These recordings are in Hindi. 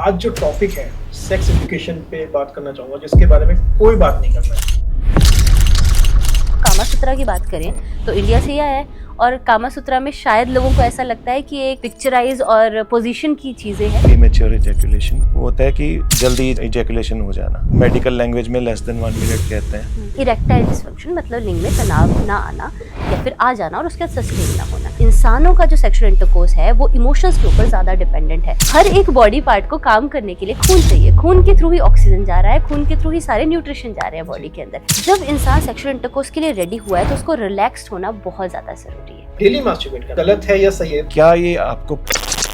आज जो टॉपिक है सेक्स एजुकेशन पे बात करना चाहूंगा, जिसके बारे में कोई बात नहीं कर रहा है। कामा सूत्रा की बात करें तो इंडिया से ही आया है और कामा सूत्रा में शायद लोगों को ऐसा लगता है कि एक पिक्चराइज और पोजीशन की चीजें हैं। प्रीमेच्योर इजैकुलेशन वो होता है कि जल्दी इजैकुलेशन हो जाना, मेडिकल लैंग्वेज में लेस देन 1 मिनट कहते हैं। इरेक्टाइल डिसफंक्शन मतलब लिंग में तनाव ना आना या फिर आ जाना और उसके बाद सस्टेन ना होना। इंसानों का जो सेक्सुअल इंटरकोर्स है वो इमोशंस के ऊपर ज्यादा डिपेंडेंट है। हर एक बॉडी पार्ट को काम करने के लिए खून चाहिए, खून के थ्रू ही ऑक्सीजन जा रहा है, खून के थ्रू ही सारे न्यूट्रिशन जा रहे हैं बॉडी के अंदर। जब इंसान सेक्सुअल इंटरकोर्स के लिए रेडी हुआ है तो उसको रिलैक्स्ड होना बहुत ज्यादा जरूरी है। डेली मास्टरबेट करना गलत है या सही है? क्या ये आपको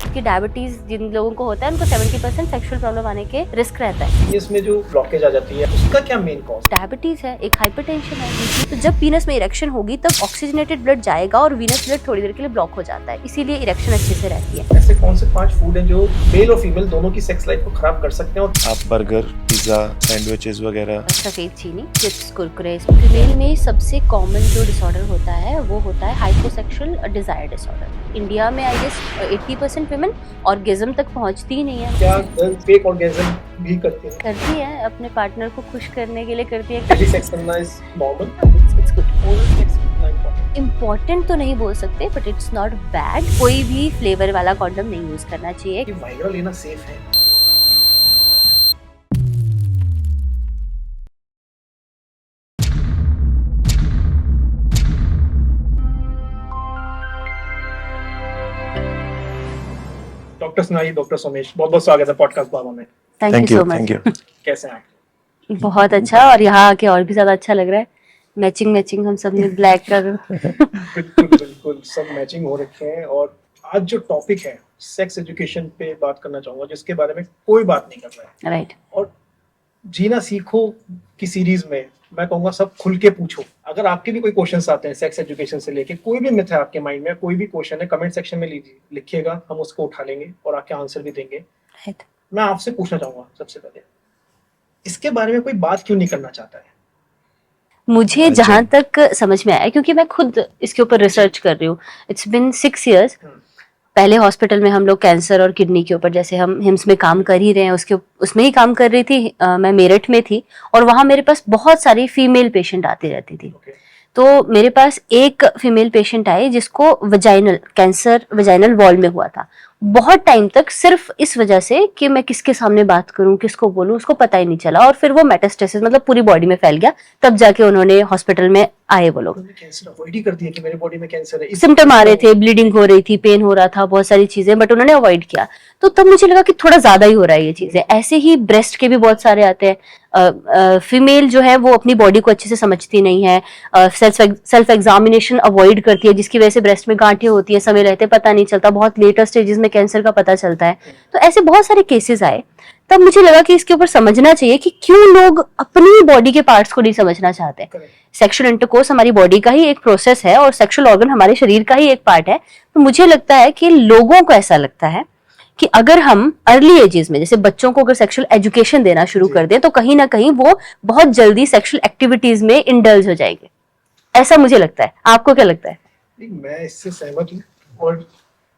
कि डायबिटीज जिन लोगों को होता है उनको 70% सेक्सुअल प्रॉब्लम आने के रिस्क रहता है। इसमें जो ब्लॉकेज आ जाती है उसका क्या मेन कॉज? डायबिटीज है, एक हाइपरटेंशन है। तो जब पीनस में इरेक्शन होगी तब ऑक्सीजनेटेड ब्लड जाएगा और वीनस ब्लड थोड़ी देर के लिए ब्लॉक हो जाता है, इसीलिए इरेक्शन अच्छे से रहती है। ऐसे कौन से 5 फूड हैं जो मेल और फीमेल दोनों की सेक्स लाइफ को खराब कर सकते हैं? आप बर्गर, पिज्जा, सैंडविचेस वगैरह, सफेद चीनी, चिप्स, कुरकुरे। फीमेल में सबसे कॉमन जो डिसऑर्डर होता है वो होता है हाइपोसेक्सुअल डिजायर डिसऑर्डर। इंडिया में आई गेस 80% विमेन ऑर्गेज्म तक पहुंचती ही नहीं है। क्या गर्ल्स फेक ऑर्गेज्म भी करती हैं? करती है, अपने पार्टनर को खुश करने के लिए करती है। डेली सेक्स करना is normal? It's good. Oral sex कितना इंपॉर्टेंट? इम्पोर्टेंट तो नहीं बोल सकते बट इट्स नॉट बैड। कोई भी फ्लेवर वाला कॉन्डम नहीं यूज करना चाहिए। कि वाइग्रा लेना सेफ है? डॉक्टर सुनाई, डॉक्टर सोमेश, बहुत बहुत स्वागत है पॉडकास्ट बाबा में। Thank you so much. Thank you. कैसे हैं आप? बहुत अच्छा, और यहाँ आके और भी ज्यादा अच्छा लग रहा है। मैचिंग हम सब ने ब्लैक का। बिल्कुल बिल्कुल, सब मैचिंग हो रखे हैं। और आज जो टॉपिक है सेक्स एजुकेशन पे बात करना चाहूंगा, जिसके बारे में कोई बात नहीं कर रहा है। राइट। और जीना सीखो की सीरीज में मैं कहूंगा सब खुल के पूछो। अगर आपके भी कोई क्वेश्चंस आते हैं सेक्स एजुकेशन से लेके, कोई भी मिथ है आपके माइंड में, कोई भी क्वेश्चन है, कमेंट सेक्शन में लिखिएगा, हम उसको उठा लेंगे और आपके आंसर भी देंगे। राइट। मैं आपसे पूछना चाहूंगा सबसे पहले, इसके बारे में कोई बात क्यों नहीं करना चाहता है? मुझे जहां तक समझ में आया, क्योंकि मैं खुद इसके ऊपर रिसर्च कर रही हूँ, इट्स बिन 6 years। पहले हॉस्पिटल में हम लोग कैंसर और किडनी के ऊपर, जैसे हम हिम्स में काम कर ही रहे हैं, उसमें ही काम कर रही थी। मैं मेरठ में थी और वहां मेरे पास बहुत सारी फीमेल पेशेंट आती रहती थी। तो मेरे पास एक फीमेल पेशेंट आई जिसको वजाइनल कैंसर वजाइनल वॉल में हुआ था। बहुत टाइम तक सिर्फ इस वजह से कि मैं किसके सामने बात करूं, किसको बोलूं, उसको पता ही नहीं चला। और फिर वो मेटास्टेसिस मतलब पूरी बॉडी में फैल गया। तब जाके उन्होंने हॉस्पिटल में आए वो लोग। कैंसर अवॉइड ही कर दिया कि मेरी बॉडी में कैंसर है। सिम्टम आ रहे थे, ब्लीडिंग हो रही थी, पेन हो रहा था, बहुत सारी चीजें, बट उन्होंने अवॉइड किया। तो तब मुझे लगा कि थोड़ा ज्यादा ही हो रहा है ये चीजें। ऐसे ही ब्रेस्ट के भी बहुत सारे आते हैं। फीमेल जो है वो अपनी बॉडी को अच्छे से समझती नहीं है, सेल्फ एग्जामिनेशन अवॉइड करती है, जिसकी वजह से ब्रेस्ट में गांठें होती है, समय रहते पता नहीं चलता, बहुत लेटर स्टेजेस में कैंसर का पता चलता है। तो ऐसे बहुत सारे केसेस आए। तब मुझे लगा कि इसके ऊपर समझना चाहिए कि क्यों लोग अपनी बॉडी के पार्ट्स को नहीं समझना चाहते। सेक्सुअल इंटरकोर्स हमारी बॉडी का ही एक प्रोसेस है और सेक्सुअल ऑर्गन हमारे शरीर का ही एक पार्ट है। तो मुझे लगता है कि लोगों को ऐसा लगता है कि अगर हम अर्ली एजेस में, जैसे बच्चों को अगर सेक्सुअल एजुकेशन देना शुरू कर दें, तो कहीं ना कहीं वो बहुत जल्दी सेक्सुअल एक्टिविटीज में इंडल्ज हो जाएंगे। ऐसा मुझे लगता है। आपको क्या लगता है? मैं इससे सहमत हूँ, और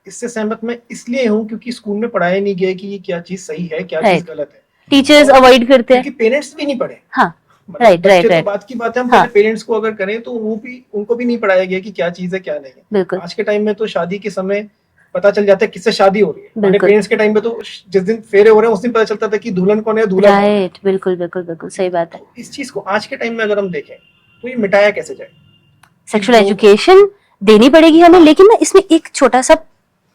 इससे सहमत मैं इसलिए हूँ क्योंकि स्कूल में पढ़ाया नहीं गया कि ये क्या चीज सही है, क्या चीज गलत है। टीचर्स अवॉइड करते हैं क्योंकि पेरेंट्स भी नहीं पढ़े। हाँ, राइट। राइट। बात की बात है, हम हाँ। पेरेंट्स को अगर करें तो वो भी, उनको भी नहीं पढ़ाया गया कि क्या चीज है क्या नहीं है। बिल्कुल। आज के टाइम में तो शादी के समय पता चल जाता है किससे शादी हो रही है। हमारे पेरेंट्स के टाइम में तो जिस दिन फेरे हो रहे हैं उस दिन पता चलता था कि दुल्हन कौन है, दूल्हा कौन है। राइट, बिल्कुल बिल्कुल बिल्कुल सही बात है। इस चीज को आज के टाइम में अगर हम देखें तो ये मिटाया कैसे जाए? सेक्सुअल एजुकेशन देनी पड़ेगी हमें, लेकिन ना इसमें एक छोटा सा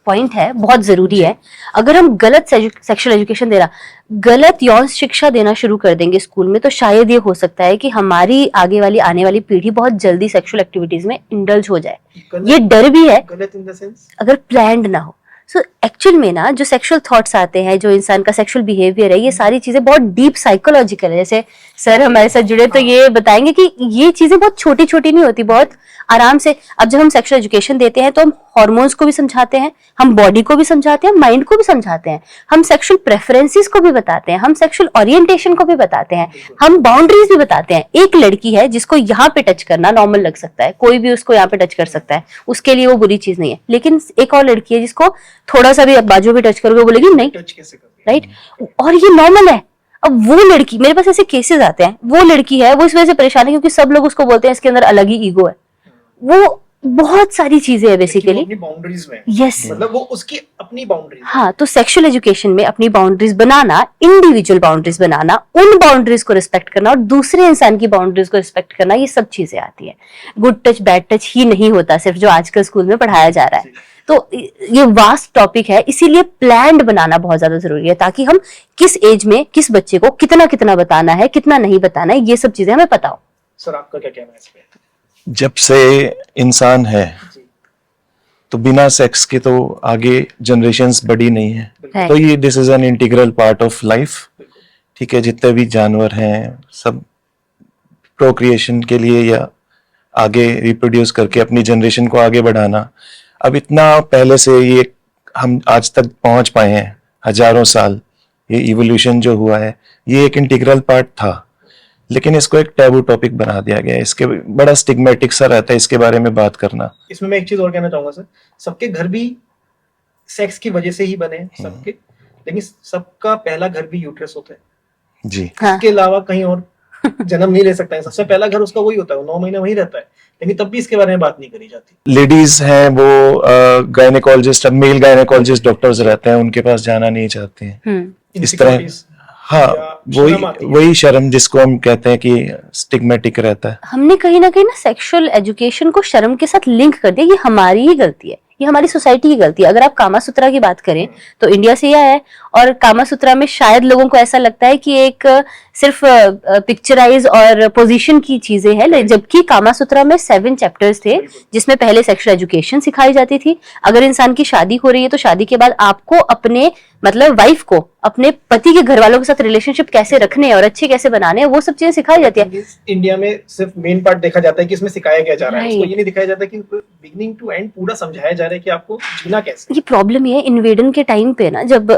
पॉइंट है, बहुत जरूरी है। अगर हम गलत सेक्सुअल एजुकेशन देना, गलत यौन शिक्षा देना शुरू कर देंगे स्कूल में, तो शायद ये हो सकता है कि हमारी आने वाली पीढ़ी बहुत जल्दी सेक्सुअल एक्टिविटीज में इंडल्ज हो जाए। ये डर भी है, गलत इन द सेंस अगर प्लान्ड ना हो। सो एक्चुअल में ना जो सेक्सुअल थॉट्स आते हैं, जो इंसान का सेक्सुअल बिहेवियर है, ये सारी चीजें बहुत डीप साइकोलॉजिकल है। जैसे सर हमारे साथ जुड़े तो ये बताएंगे कि ये चीजें बहुत छोटी छोटी नहीं होती, बहुत आराम से। अब जब हम सेक्सुअल एजुकेशन देते हैं तो हम हार्मोन्स को भी समझाते हैं, हम बॉडी को भी समझाते हैं, माइंड को भी समझाते हैं, हम सेक्सुअल प्रेफरेंसेस को भी बताते हैं, हम सेक्सुअल ओरिएंटेशन को भी बताते हैं, हम बाउंड्रीज भी बताते हैं। एक लड़की है जिसको यहाँ पे टच करना नॉर्मल लग सकता है, कोई भी उसको यहाँ पे टच कर सकता है, उसके लिए वो बुरी चीज नहीं है। लेकिन एक और लड़की है जिसको थोड़ा सा भी बाजू भी टच करोगे बोलेगी नहीं, टच कैसे कर राइट, और ये नॉर्मल है। अब वो लड़की, मेरे पास ऐसे केसेस आते हैं, वो लड़की है, वो इस वजह से परेशान है क्योंकि सब लोग उसको बोलते हैं इसके अंदर अलग ही ईगो है, वो बहुत सारी चीजें है बेसिकली। अपनी बाउंड्रीज में, यस, मतलब वो उसकी अपनी बाउंड्रीज। हाँ, तो सेक्सुअल एजुकेशन में अपनी बाउंड्रीज बनाना, इंडिविजुअल बाउंड्रीज बनाना, उन बाउंड्रीज को रिस्पेक्ट करना और दूसरे इंसान की बाउंड्रीज को रिस्पेक्ट करना, ये सब चीजें आती है। गुड टच बैड टच ही नहीं होता सिर्फ जो आजकल स्कूल में पढ़ाया जा रहा है। तो ये वास्ट टॉपिक है, इसीलिए प्लान्ड बनाना बहुत ज्यादा जरूरी है, ताकि हम किस एज में किस बच्चे को कितना कितना बताना है, कितना नहीं बताना है, ये सब चीजें हमें पता हो। सर आपका क्या कहना है इस पे? जब से इंसान है तो बिना सेक्स के तो आगे जनरेशंस बढ़ी नहीं है, है। तो ये this is an integral part of life. ठीक है, जितने भी जानवर हैं सब प्रोक्रिएशन के लिए या आगे रिप्रोड्यूस करके अपनी जनरेशन को आगे बढ़ाना। अब इतना पहले से ये हम आज तक पहुंच पाए हैं, हजारों साल ये इवोल्यूशन जो हुआ है, ये एक इंटीग्रल पार्ट था, लेकिन इसको एक टैबू टॉपिक बना दिया गया है। इसके बड़ा स्टिग्मेटिक सा रहता है इसके बारे में बात करना। इसमें मैं एक चीज और कहना चाहूंगा सर, सबके घर भी सेक्स की वजह से ही बने हैं सबके, लेकिन सबका पहला घर भी यूट्रस होता है जी। हाँ, इसके अलावा कहीं और जन्म नहीं ले सकता है। सबसे पहला घर उसका वही होता है, 9 महीने वही रहता है, लेकिन तब भी इसके बारे में बात नहीं करी जाती। लेडीज हैं वो गायनेकोलॉजिस्ट, मेल गायनेकोलॉजिस्ट डॉक्टर्स रहते हैं, उनके पास जाना नहीं चाहते हैं इस तरह। Insecurities हाँ, या शर्म आती है। वही शर्म जिसको हम कहते हैं कि स्टिग्मेटिक रहता है। हमने कहीं ना सेक्सुअल एजुकेशन को शर्म के साथ लिंक कर दिया। ये हमारी ही गलती है, ये हमारी सोसाइटी की गलती है। अगर आप कामा सूत्रा की बात करें तो इंडिया से ही आया है, और कामा सूत्रा में शायद लोगों को ऐसा लगता है कि एक सिर्फ पिक्चराइज और पोजीशन की चीजें हैं, जबकि कामा सूत्रा में 7 चैप्टर्स थे जिसमें पहले सेक्सुअल एजुकेशन सिखाई जाती थी। अगर इंसान की शादी हो रही है तो शादी के बाद आपको अपने मतलब वाइफ को अपने पति के घर वालों के साथ रिलेशनशिप कैसे रखने हैं और अच्छे कैसे बनाने हैं, वो सब चीजें सिखाई जाती है। इंडिया में सिर्फ मेन पार्ट देखा जाता है कि इसमें सिखाया क्या जा रहा है, Right. उसको ये नहीं दिखाया जाता कि बिगिनिंग टू एंड पूरा समझाया जा रहा है कि आपको जीना कैसे। ये प्रॉब्लम ये है, इन्वेडन के टाइम पे ना, जब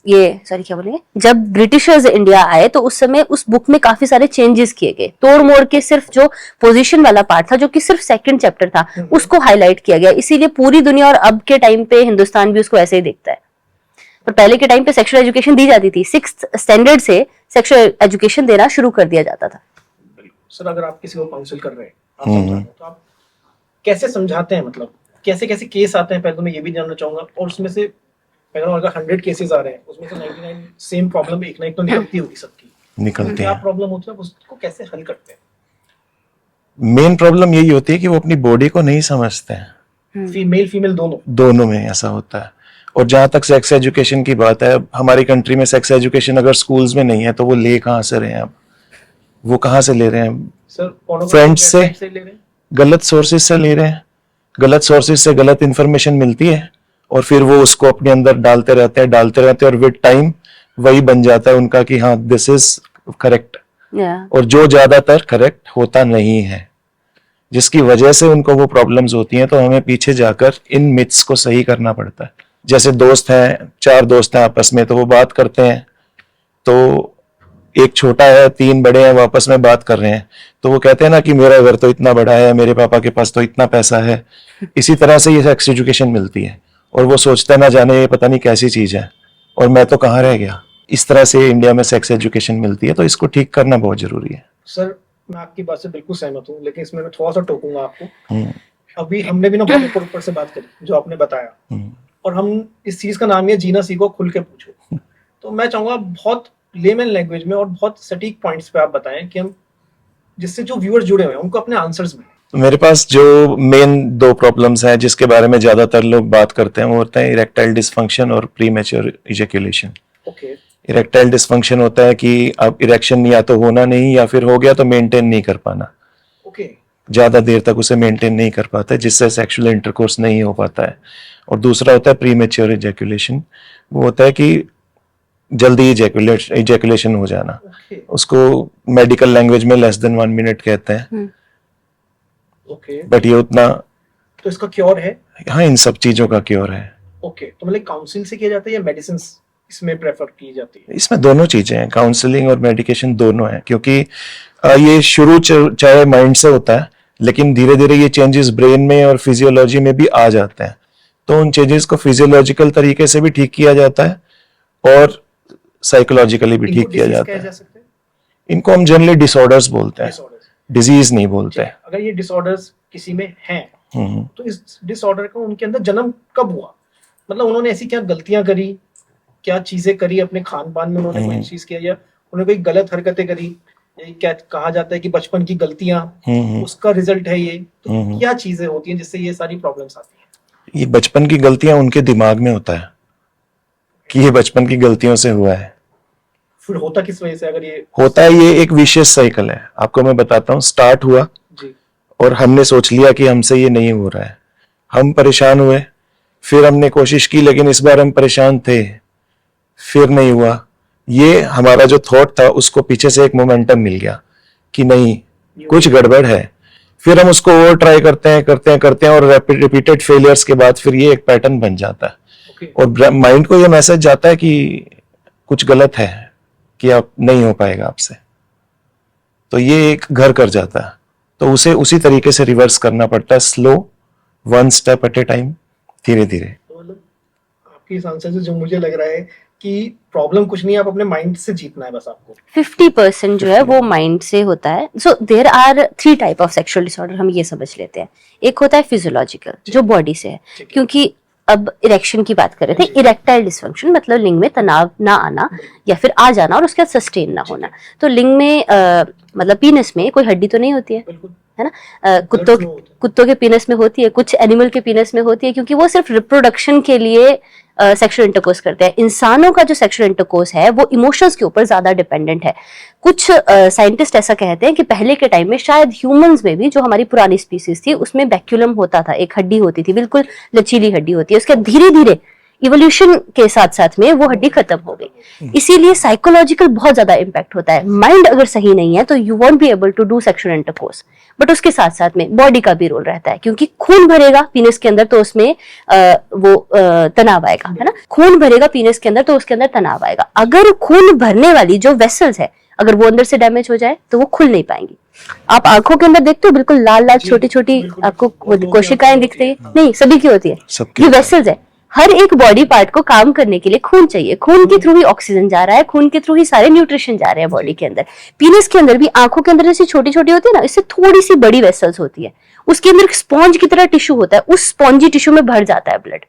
क्या बोलेंगे, जब ब्रिटिशर्स इंडिया आए तो उस समय उस बुक में काफी सारे चेंजेस किए गए, तोड़ मोड़ के सिर्फ जो पोजीशन वाला पार्ट था जो कि सिर्फ 2nd चैप्टर था उसको हाईलाइट किया गया। इसीलिए पूरी दुनिया और अब के टाइम पे हिंदुस्तान भी उसको ऐसे ही देखता है। पर पहले के टाइम पे सेक्सुअल एजुकेशन दी जाती थी, 6th स्टैंडर्ड से सेक्सुअल एजुकेशन देना शुरू कर दिया जाता था। सर अगर आप किसी को काउंसिल कर रहे हैं, आप समझा रहे हैं, तो आप कैसे समझाते हैं, मतलब कैसे कैसे केस आते हैं, पहले तो मैं ये भी जानना चाहूंगा। और उसमें से अगर 100 केसेस आ रहे हैं उसमें से 99 सेम प्रॉब्लम एक ना एक तो निकलती होगी सबकी, निकलते क्या हैं। प्रॉब्लम होती है, उसको कैसे हल करते हैं? मेन प्रॉब्लम यही होती है कि वो अपनी बॉडी को नहीं समझते हैं। फीमेल दोनों में ऐसा होता है। और जहां तक सेक्स एजुकेशन की बात है, हमारी कंट्री में सेक्स एजुकेशन अगर स्कूल्स में नहीं है तो वो ले कहाँ से रहे हैं? अब वो कहाँ से ले रहे हैं? सर फ्रेंड्स से, ले रहे हैं, गलत सोर्सेज से ले रहे हैं। गलत सोर्सेज से गलत इंफॉर्मेशन मिलती है और फिर वो उसको अपने अंदर डालते रहते हैं और विद टाइम वही बन जाता है उनका कि हाँ दिस इज करेक्ट, और जो ज्यादातर करेक्ट होता नहीं है, जिसकी वजह से उनको वो प्रॉब्लम्स होती हैं। तो हमें पीछे जाकर इन मिथ्स को सही करना पड़ता है। जैसे दोस्त हैं, 4 दोस्त हैं आपस में, तो वो बात करते हैं, तो एक छोटा है, 3 बड़े हैं, वो आपस में बात कर रहे हैं, तो वो कहते हैं ना कि मेरा घर तो इतना बड़ा है, मेरे पापा के पास तो इतना पैसा है। इसी तरह से ये सेक्स एजुकेशन मिलती है और वो सोचता है ना जाने ये पता नहीं कैसी चीज है और मैं तो कहाँ रह गया। इस तरह से इंडिया में सेक्स एजुकेशन मिलती है, तो इसको ठीक करना बहुत जरूरी है। सर मैं आपकी बात से बिल्कुल सहमत हूँ, लेकिन इसमें मैं थोड़ा सा टोकूंगा आपको। अभी हमने भी ना बहुत ऊपर से बात करी जो आपने बताया, और हम इस चीज का नाम है जीना सीखो खुल के पूछो। तो मैं चाहूंगा बहुत लेमन लैंग्वेज में और बहुत सटीक पॉइंट्स पे आप बताएं कि हम जिससे जो व्यूअर्स जुड़े हुए हैं उनको अपने आंसर्स मिले। तो मेरे पास जो मेन 2 प्रॉब्लम्स हैं जिसके बारे में ज्यादातर लोग बात करते हैं, वो होता है इरेक्टाइल डिसफंक्शन और premature ejaculation. Okay, erectile dysfunction होता है कि अब इरेक्शन या तो होना नहीं या फिर हो गया तो मेंटेन नहीं कर पाना, ओके, ज्यादा देर तक उसे मेंटेन नहीं कर पाता है, जिससे सेक्सुअल इंटरकोर्स नहीं हो पाता है। और दूसरा होता है प्रीमेच्योर इजैक्यूलेशन, वो होता है कि जल्दी इजैक्यूलेशन हो जाना। ओके, उसको मेडिकल लैंग्वेज में लेस देन 1 मिनट कहते हैं, ओके। बट ये उतना, तो इसका क्योर है? हाँ, इन सब चीजों का क्योर है। ओके, तो मतलब काउंसलिंग से किया जाता है या मेडिसिन इसमें प्रेफर की जाती है? इसमें दोनों चीजें हैं, काउंसलिंग और मेडिकेशन दोनों है, क्योंकि ये शुरू चाहे माइंड से होता है, लेकिन धीरे धीरे ये चेंजेस ब्रेन में और फिजियोलॉजी में भी आ जाते हैं। तो उन चेंजेस को फिजियोलॉजिकल तरीके से भी ठीक किया जाता है और साइकोलॉजिकली भी ठीक किया जाता है। इनको हम जनरली डिसऑर्डर्स बोलते हैं, डिजीज नहीं बोलते। अगर ये डिसऑर्डर्स किसी में हैं, तो इस डिसऑर्डर का उनके अंदर जन्म कब हुआ? मतलब उन्होंने ऐसी क्या गलतियां करी, क्या चीजें करी अपने खान पान में, उन्होंने कोई चीज किया या उन्होंने कोई गलत हरकतें करी, क्या कहा जाता है कि बचपन की गलतियां उसका रिजल्ट है ये, तो क्या चीजें होती हैं जिससे ये सारी प्रॉब्लम्स आती हैं? ये बचपन की गलतियां उनके दिमाग में होता है कि ये बचपन की गलतियों से हुआ है। फिर होता किस वजह से? अगर ये होता है, ये एक विशेष साइकिल है। आपको मैं बताता हूँ, स्टार्ट हुआ जी, और हमने सोच लिया कि हमसे ये नहीं हो रहा है, हम परेशान हुए, फिर हमने कोशिश की लेकिन इस बार हम परेशान थे, फिर नहीं हुआ। ये हमारा जो थॉट था उसको पीछे से एक मोमेंटम मिल गया कि नहीं कुछ गड़बड़ है, फिर हम उसको और ट्राई करते हैं और रिपीटेड फेलियर्स के बाद फिर ये एक पैटर्न बन जाता है। और माइंड को ये मैसेज जाता है कि कुछ गलत है, कि आप नहीं हो पाएगा आपसे, तो ये एक घर कर जाता है। तो उसे उसी तरीके से रिवर्स करना पड़ता है, slow, one step at A time, धीरे धीरे। तो मतलब आपकी इस आंसर से जो मुझे लग रहा है कि प्रॉब्लम कुछ नहीं है, आप अपने माइंड से जीतना है बस आपको। 50% जो है वो माइंड से होता है। So there are 3 type of sexual disorder, हम ये समझ लेते हैं। एक होता है फिजियोलॉजिकल, जो बॉडी से है, क्योंकि अब इरेक्शन की बात कर रहे थे, इरेक्टाइल डिसफंक्शन मतलब लिंग में तनाव ना आना या फिर आ जाना और उसके बाद सस्टेन ना होना। तो लिंग में मतलब पीनस में कोई हड्डी तो नहीं होती है ना? कुत्तों के पीनस में होती है, कुछ एनिमल के पीनस में होती है, क्योंकि वो सिर्फ रिप्रोडक्शन के लिए सेक्सुअल इंटरकोर्स करते हैं। इंसानों का जो सेक्सुअल इंटरकोर्स है वो इमोशंस के ऊपर ज्यादा डिपेंडेंट है। कुछ साइंटिस्ट ऐसा कहते हैं कि पहले के टाइम में शायद ह्यूमंस में भी, जो हमारी पुरानी स्पीसीज थी, उसमें बैक्यूलम होता था, एक हड्डी होती थी, बिल्कुल लचीली हड्डी होती है। उसके धीरे धीरे इवोल्यूशन के साथ साथ में वो हड्डी खत्म हो गई। इसीलिए साइकोलॉजिकल बहुत ज्यादा इम्पैक्ट होता है। माइंड अगर सही नहीं है तो you won't be able to do sexual intercourse. But उसके साथ साथ में बॉडी का भी रोल रहता है, क्योंकि खून भरेगा पीनस के अंदर तो उसमें तनाव आएगा, है ना? खून भरेगा पीनस के अंदर तो उसके अंदर तनाव आएगा। अगर खून भरने वाली जो वेसल्स है, अगर वो अंदर से डैमेज हो जाए तो वो खुल नहीं पाएंगी। आप आंखों के अंदर देखते हो, बिल्कुल लाल लाल छोटी छोटी आपको कोशिकाएं दिखती है, नहीं सभी की होती है, ये वेसल्स है। हर एक बॉडी पार्ट को काम करने के लिए खून चाहिए, खून के थ्रू ही ऑक्सीजन जा रहा है, खून के थ्रू ही सारे न्यूट्रिशन जा रहे हैं बॉडी के अंदर। पीनस के अंदर भी, आंखों के अंदर जैसे छोटी छोटी होती है ना, इससे थोड़ी सी बड़ी वेसल्स होती है, उसके अंदर एक स्पॉन्ज की तरह टिश्यू होता है, उस स्पॉन्जी टिश्यू में भर जाता है ब्लड।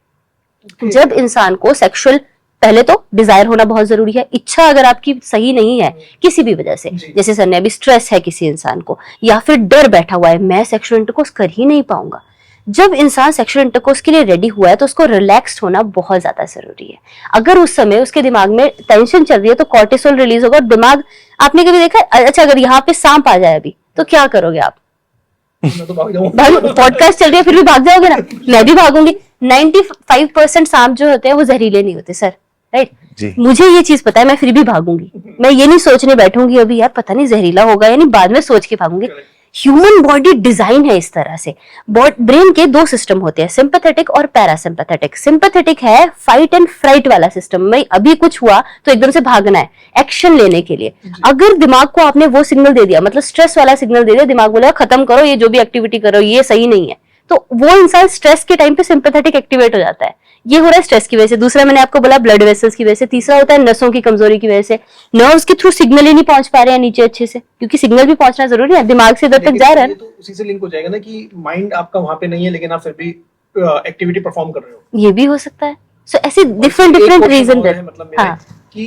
जब इंसान को सेक्सुअल, पहले तो डिजायर होना बहुत जरूरी है। इच्छा अगर आपकी सही नहीं है किसी भी वजह से, जैसे सर ने अभी स्ट्रेस है किसी इंसान को, या फिर डर बैठा हुआ है, मैं सेक्सुअल इंटरकोर्स कर ही नहीं पाऊंगा। जब इंसान सेक्सुअल इंटरकोर्स के लिए रेडी हुआ है तो उसको रिलैक्स्ड होना बहुत ज्यादा जरूरी है। अगर उस समय उसके दिमाग में टेंशन चल रही है तो कॉर्टिसोल रिलीज होगा। दिमाग, आपने कभी देखा, अच्छा अगर यहाँ पे सांप आ जाए अभी तो क्या करोगे आप? पॉडकास्ट चल रही है फिर भी भाग जाओगे ना? मैं भी भागूंगी। 95% सांप जो होते हैं वो जहरीले नहीं होते सर, राइट? मुझे ये चीज पता है, मैं फिर भी भागूंगी। मैं ये नहीं सोचने बैठूंगी अभी यार पता नहीं जहरीला होगा, यानी बाद में सोच के भागूंगी। ह्यूमन बॉडी डिजाइन है इस तरह से। ब्रेन के 2 सिस्टम होते हैं, सिंपैथेटिक और पैरासिम्पैथेटिक। सिंपैथेटिक है फाइट एंड फ्राइट वाला सिस्टम, में अभी कुछ हुआ तो एकदम से भागना है, एक्शन लेने के लिए। अगर दिमाग को आपने वो सिग्नल दे दिया, मतलब स्ट्रेस वाला सिग्नल दे दिया, दिमाग बोलेगा खत्म करो ये जो भी एक्टिविटी करो, ये सही नहीं है, तो वो इंसान स्ट्रेस के टाइम पे सिंपैथेटिक एक्टिवेट हो जाता है। ये हो रहा है स्ट्रेस की वजह से। दूसरा मैंने आपको बोला ब्लड वेसल्स की वजह से। तीसरा होता है नसों की कमजोरी की वजह से, नर्व्स के थ्रू सिग्नल ही नहीं पहुंच पा रहे हैं नीचे अच्छे से, क्योंकि सिग्नल भी पहुंचना जरूरी है, दिमाग से इधर तक जा रहा है। तो उसी से लिंक हो जाएगा ना कि माइंड आपका वहां पे नहीं है लेकिन आप फिर भी एक्टिविटी परफॉर्म कर रहे हो, ये भी हो सकता है। सो ऐसे डिफरेंट रीजन मतलब कि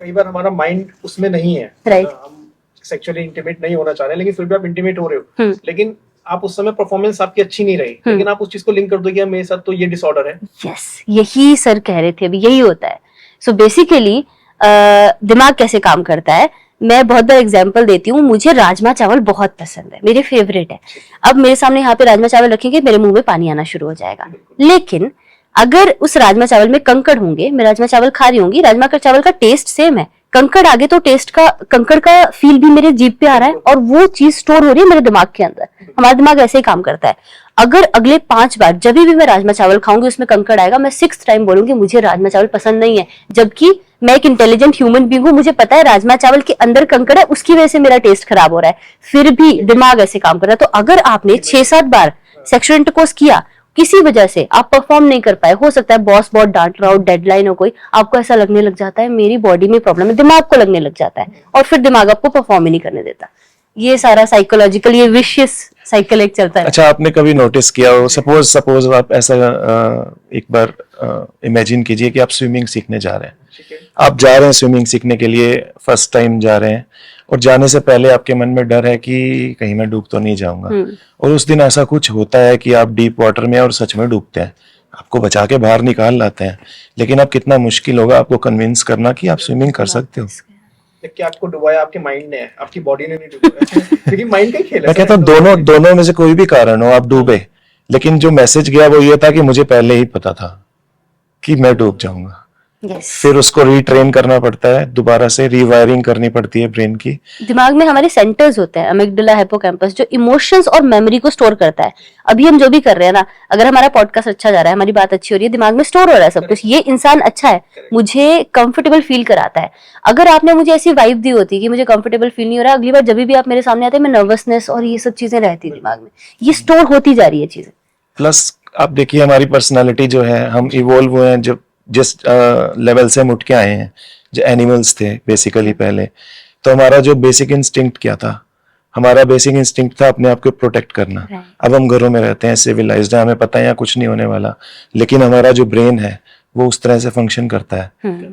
कई बार हमारा माइंड उसमें नहीं है, हम सेक्सुअली इंटीमेट नहीं होना चाह रहे लेकिन फिर भी आप इंटीमेट हो रहे हो, लेकिन आप उस समय परफॉर्मेंस आपकी अच्छी नहीं रही, लेकिन आप उस चीज को लिंक कर दो कि मेरे साथ तो ये डिसऑर्डर है। यस, यही सर कह रहे थे अभी, यही होता है। सो बेसिकली दिमाग कैसे काम करता है, मैं बहुत बार एग्जांपल देती हूँ। मुझे राजमा चावल बहुत पसंद है, मेरे फेवरेट है। अब मेरे सामने यहाँ पे राजमा चावल रखेंगे, मेरे मुंह में पानी आना शुरू हो जाएगा। लेकिन अगर उस राजमा चावल में कंकड़ होंगे, मैं राजमा चावल खा रही होंगी, राजमा का चावल का टेस्ट सेम है, कंकड़ आगे तो टेस्ट का, कंकड़ का फील भी मेरे जीभ पे आ रहा है और वो चीज स्टोर हो रही है मेरे दिमाग के अंदर। हमारा दिमाग ऐसे ही काम करता है। अगर अगले 5 बार जब भी मैं राजमा चावल खाऊंगी उसमें कंकड़ आएगा, मैं 6th टाइम बोलूंगी मुझे राजमा चावल पसंद नहीं है, जबकि मैं एक इंटेलिजेंट ह्यूमन बीइंग हूँ, मुझे पता है राजमा चावल के अंदर कंकड़ है, उसकी वजह से मेरा टेस्ट खराब हो रहा है, फिर भी दिमाग ऐसे काम कर रहा है। तो अगर आपने 6-7 बार सेक्सुअल इंटरकोर्स किया, किसी वजह से आप परफॉर्म नहीं कर पाए, हो सकता है बॉस बहुत डांट रहा हो, डेडलाइन हो कोई, आपको ऐसा लगने लग जाता है मेरी बॉडी में प्रॉब्लम है, दिमाग को लगने लग जाता है और फिर दिमाग आपको परफॉर्म ही नहीं करने देता। ये सारा साइकोलॉजिकल, ये विशियस साइकिल एक चलता है। अच्छा, आपने कभी नोटिस किया हो, सपोज आप ऐसा एक बार इमेजिन कीजिए कि आप स्विमिंग सीखने जा रहे हैं, ठीक है, आप जा रहे हैं स्विमिंग सीखने के लिए, फर्स्ट टाइम जा रहे हैं, और जाने से पहले आपके मन में डर है कि कहीं मैं डूब तो नहीं जाऊंगा, और उस दिन ऐसा कुछ होता है कि आप डीप वाटर में और सच में डूबते हैं, आपको बचा के बाहर निकाल लाते हैं, लेकिन अब कितना मुश्किल होगा आपको कन्विंस करना कि आप स्विमिंग कर सकते हो। कि आपको डुबाया आपके माइंड ने है, आपकी बॉडी ने नहीं डुबाया क्योंकि माइंड का ही खेल है। मैं कहता हूँ दोनों में से कोई भी कारण हो, आप डूबे, लेकिन जो मैसेज गया वो ये था कि मुझे पहले ही पता था कि मैं डूब जाऊंगा। Yes. फिर उसको रीट्रेन करना पड़ता है, दोबारा से रीवायरिंग करनी पड़ती है ब्रेन की। दिमाग में हमारे सेंटर्स होते हैं, अमिगडाला, हिप्पोकैम्पस, जो इमोशंस और मेमोरी को स्टोर करता है। अभी हम जो भी कर रहे हैं ना, अगर हमारा पॉडकास्ट अच्छा जा रहा है, हमारी बात अच्छी हो रही है, दिमाग में स्टोर हो रहा है सब कुछ, ये इंसान अच्छा है, मुझे कंफर्टेबल फील कराता है। अगर आपने मुझे ऐसी वाइब दी होती कि मुझे कंफर्टेबल फील नहीं हो रहा, अगली बार जब भी आप मेरे सामने आते हैं, मैं नर्वसनेस और ये सब चीजें रहती है दिमाग में, ये स्टोर होती जा रही है चीजें। प्लस आप देखिए हमारी पर्सनालिटी जो है, हम इवॉल्व हुए हैं जब जिस लेवल से हम उठ के आए हैं, जो एनिमल्स थे बेसिकली पहले, तो हमारा जो बेसिक इंस्टिंक्ट क्या था, हमारा बेसिक इंस्टिंक्ट था अपने आप को प्रोटेक्ट करना। अब हम घरों में रहते हैं, सिविलाइज्ड है, हमें पता है यहाँ कुछ नहीं होने वाला, लेकिन हमारा जो ब्रेन है वो उस तरह से फंक्शन करता है।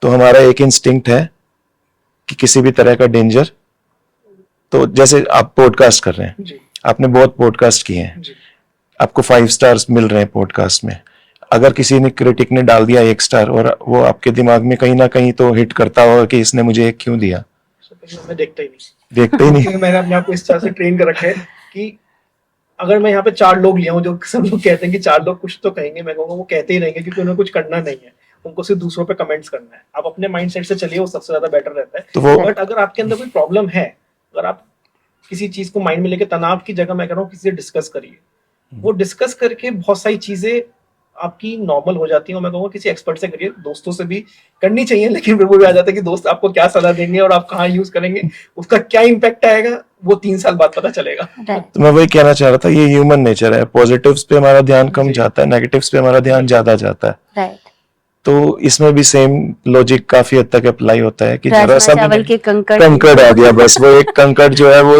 तो हमारा एक इंस्टिंक्ट है कि किसी भी तरह का डेंजर, तो जैसे आप पॉडकास्ट कर रहे हैं, जी, आपने बहुत पॉडकास्ट किए हैं, जी, आपको 5 स्टार्स मिल रहे हैं पॉडकास्ट में, अगर किसी ने क्रिटिक ने डाल दिया 1 स्टार और वो आपके दिमाग में कहीं ना कहीं तो हिट करता होगा कि इसने मुझे 1 क्यों दिया, मैं देखता ही नहीं, देखते ही नहीं। क्योंकि मैंने अपने आप को इस तरह से ट्रेन कर रखा है कि अगर मैं यहाँ पे 4 लोग लिया हूँ, जो सब लोग कहते हैं कि 4 लोग कुछ तो कहेंगे, मैं कहूँगा वो कहते ही रहेंगे क्योंकि उन्हें कुछ करना नहीं है, उनको सिर्फ दूसरों पे कमेंट्स करना है। आप अपने माइंडसेट से चलिए, वो सबसे ज्यादा बेटर रहता है। तो वो बट अगर आपके अंदर कोई प्रॉब्लम है, अगर आप किसी चीज को माइंड में लेके तनाव की जगह मैं कह रहा हूँ किसी से डिस्कस करिए, वो डिस्कस करके बहुत सारी चीजें आपकी नॉर्मल हो जाती है। और मैं कहूँगा किसी एक्सपर्ट से करिए, दोस्तों से भी करनी चाहिए, लेकिन फिर वो भी आ जाता है कि दोस्त आपको क्या सलाह देंगे और आप कहाँ यूज करेंगे, उसका क्या इम्पैक्ट आएगा, वो 3 साल बाद पता चलेगा। तो मैं वही कहना चाह रहा था, ये ह्यूमन नेचर है, पॉजिटिव्स पे हमारा ध्यान कम जाता है, नेगेटिव्स पे हमारा ध्यान ज्यादा जाता है। राइट, तो इसमें भी सेम लॉजिक काफी हद तक अप्लाई होता है कि जरा राजमा सा चावल के कंकड़ कंकड़ आ गया, बस वो एक कंकड़ जो है वो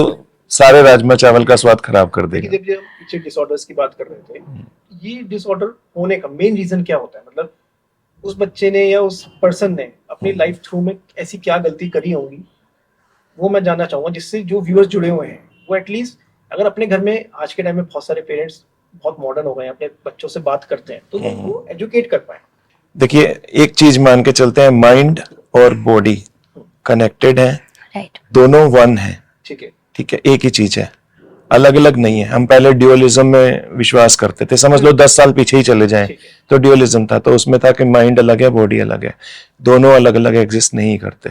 सारे राजमा चावल का स्वाद खराब कर देगा। जब हम पीछे डिसऑर्डर्स की बात कर रहे थे, ये डिसऑर्डर होने का मेन रीजन क्या होता है? मतलब उस बच्चे ने या उस पर्सन ने अपनी लाइफ थ्रू में ऐसी क्या गलती करी होगी, वो मैं जानना चाहूंगा, जिससे जो व्यूअर्स जुड़े हुए हैं वो एटलीस्ट अगर अपने घर में, आज के टाइम में बहुत सारे पेरेंट्स बहुत मॉडर्न हो गए हैं, अपने बच्चों से बात करते हैं, तो वो एजुकेट कर पाए। देखिए एक चीज मान के चलते हैं, माइंड और बॉडी कनेक्टेड है, राइट, दोनों वन है, ठीक है, ठीक है, एक ही चीज है, अलग अलग नहीं है। हम पहले ड्यूअलिज्म में विश्वास करते थे, समझ लो 10 साल पीछे ही चले जाएं ठीक है, तो ड्यूअलिज्म था, तो उसमें था कि माइंड अलग है बॉडी अलग है, दोनों अलग अलग एग्जिस्ट नहीं करते,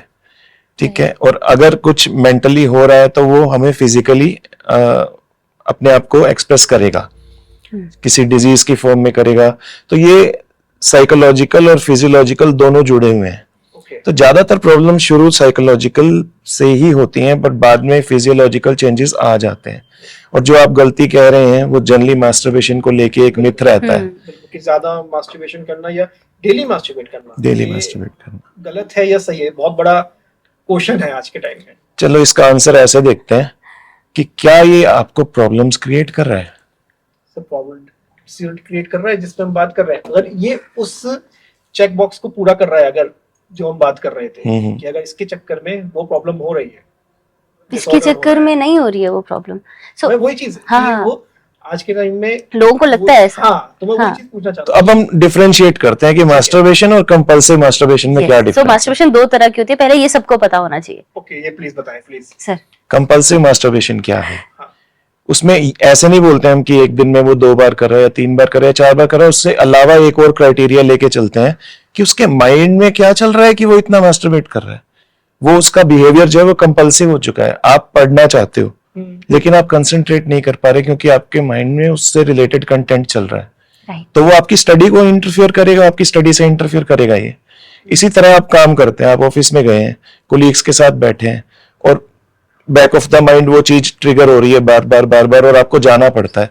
ठीक है। और अगर कुछ मेंटली हो रहा है तो वो हमें फिजिकली अपने आप को एक्सप्रेस करेगा, किसी डिजीज की फॉर्म में करेगा। तो ये साइकोलॉजिकल और फिजियोलॉजिकल दोनों जुड़े हुए हैं। ओके, तो ज्यादातर प्रॉब्लम शुरू साइकोलॉजिकल से ही होती हैं, बट बाद में फिजियोलॉजिकल चेंजेस आ जाते हैं। और जो आप गलती कह रहे हैं वो जनरली मास्टरबेशन को लेके एक मिथ रहता है, बिल्कुल, कि ज्यादा मास्टरबेशन करना या डेली मास्टरबेट करना, डेली ये मास्टरबेट करना गलत है या सही है, बहुत बड़ा क्वेश्चन है आज के टाइम में। चलो इसका आंसर ऐसे देखते हैं कि क्या ये आपको प्रॉब्लम्स क्रिएट कर रहा है। प्रॉब्लम क्रिएट कर रहा है जिसमें हम बात कर रहे हैं, अगर ये उस चेक बॉक्स को पूरा कर रहा है, अगर जो हम बात कर रहे थे कि अगर इसके चक्कर में वो प्रॉब्लम हो रही है, इसके चक्कर में नहीं हो रही है वो प्रॉब्लम। सो वही चीज हाँ, वो आज के टाइम में लोगों को लगता है ऐसा। हाँ, तो मैं हाँ, वही चीज पूछना तो चाहता अब हम डिफरेंशिएट करते हैं कि मास्टरबेशन और कंपल्सिव मास्टरबेशन में क्या सो डिफरेंस है। मास्टरबेशन 2 तरह की होती है, पहले ये सबको पता होना चाहिए। ओके, ये प्लीज बताएं प्लीज सर, कंपल्सिव मास्टरबेशन क्या है? हाँ, उसमें ऐसे नहीं बोलते हम कि एक दिन में वो 2 बार कर रहा है या 3 बार कर रहा है, 4 बार कर रहा है, उससे अलावा एक और क्राइटेरिया लेके चलते हैं कि उसके माइंड में क्या चल रहा है कि वो इतना मास्टरबेट कर रहा है। वो उसका बिहेवियर जो है वो कंपल्सिव हो चुका है। आप पढ़ना चाहते हो लेकिन आप कंसंट्रेट नहीं कर पा रहे क्योंकि आपके माइंड में उससे रिलेटेड कंटेंट चल रहा है, राइट, तो वो आपकी स्टडी को इंटरफियर करेगा, आपकी स्टडी से इंटरफियर करेगा। ये इसी तरह आप काम करते हैं, आप ऑफिस में गए हैं, कोलीग्स के साथ बैठे हैं और बैक ऑफ द माइंड वो चीज ट्रिगर हो रही है बार बार और आपको जाना पड़ता है,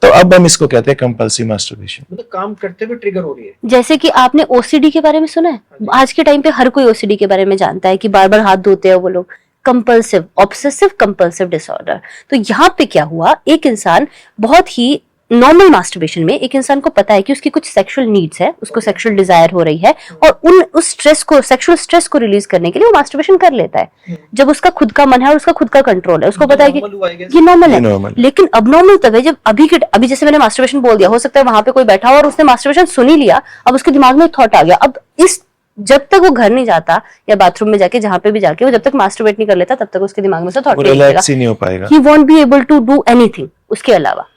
तो अब हम इसको कहते हैं कंपल्सिव मास्टरबेशन। मतलब काम करते हुए ट्रिगर हो रही है। जैसे कि आपने ओसीडी के बारे में सुना है, जी। आज के टाइम पे हर कोई ओसीडी के बारे में जानता है कि बार बार हाथ धोते हैं वो लोग, कंपल्सिव ऑब्सेसिव कंपल्सिव डिसऑर्डर। तो यहाँ पे क्या हुआ, एक इंसान बहुत ही नॉर्मल मास्टरबेशन में एक इंसान को पता है कि उसकी कुछ सेक्सुअल नीड्स है, उसको सेक्सुअल डिजायर हो रही है, और उस स्ट्रेस को, सेक्सुअल स्ट्रेस को रिलीज करने के लिए वो मास्टरबेशन कर लेता है जब उसका खुद का मन है और उसका खुद का कंट्रोल है, उसको पता है कि Normal हुआ, I guess। ये नॉर्मल ये है। normal। लेकिन अब नॉर्मल तब है जब अभी जैसे मैंने मास्टरबेशन बोल दिया, हो सकता है वहां पे कोई बैठा हो और उसने मास्टरबेशन सुन ही लिया, अब उसके दिमाग में एक थॉट आ गया। अब इस जब तक वो घर नहीं जाता या बाथरूम में जाके जहां पे भी जाके वो जब तक मास्टरबेट नहीं कर लेता तब तक उसके दिमाग में से थॉट वो नहीं रिलैक्स ही नहीं हो पाएगा। He won't be able to do anything उसके अलावा।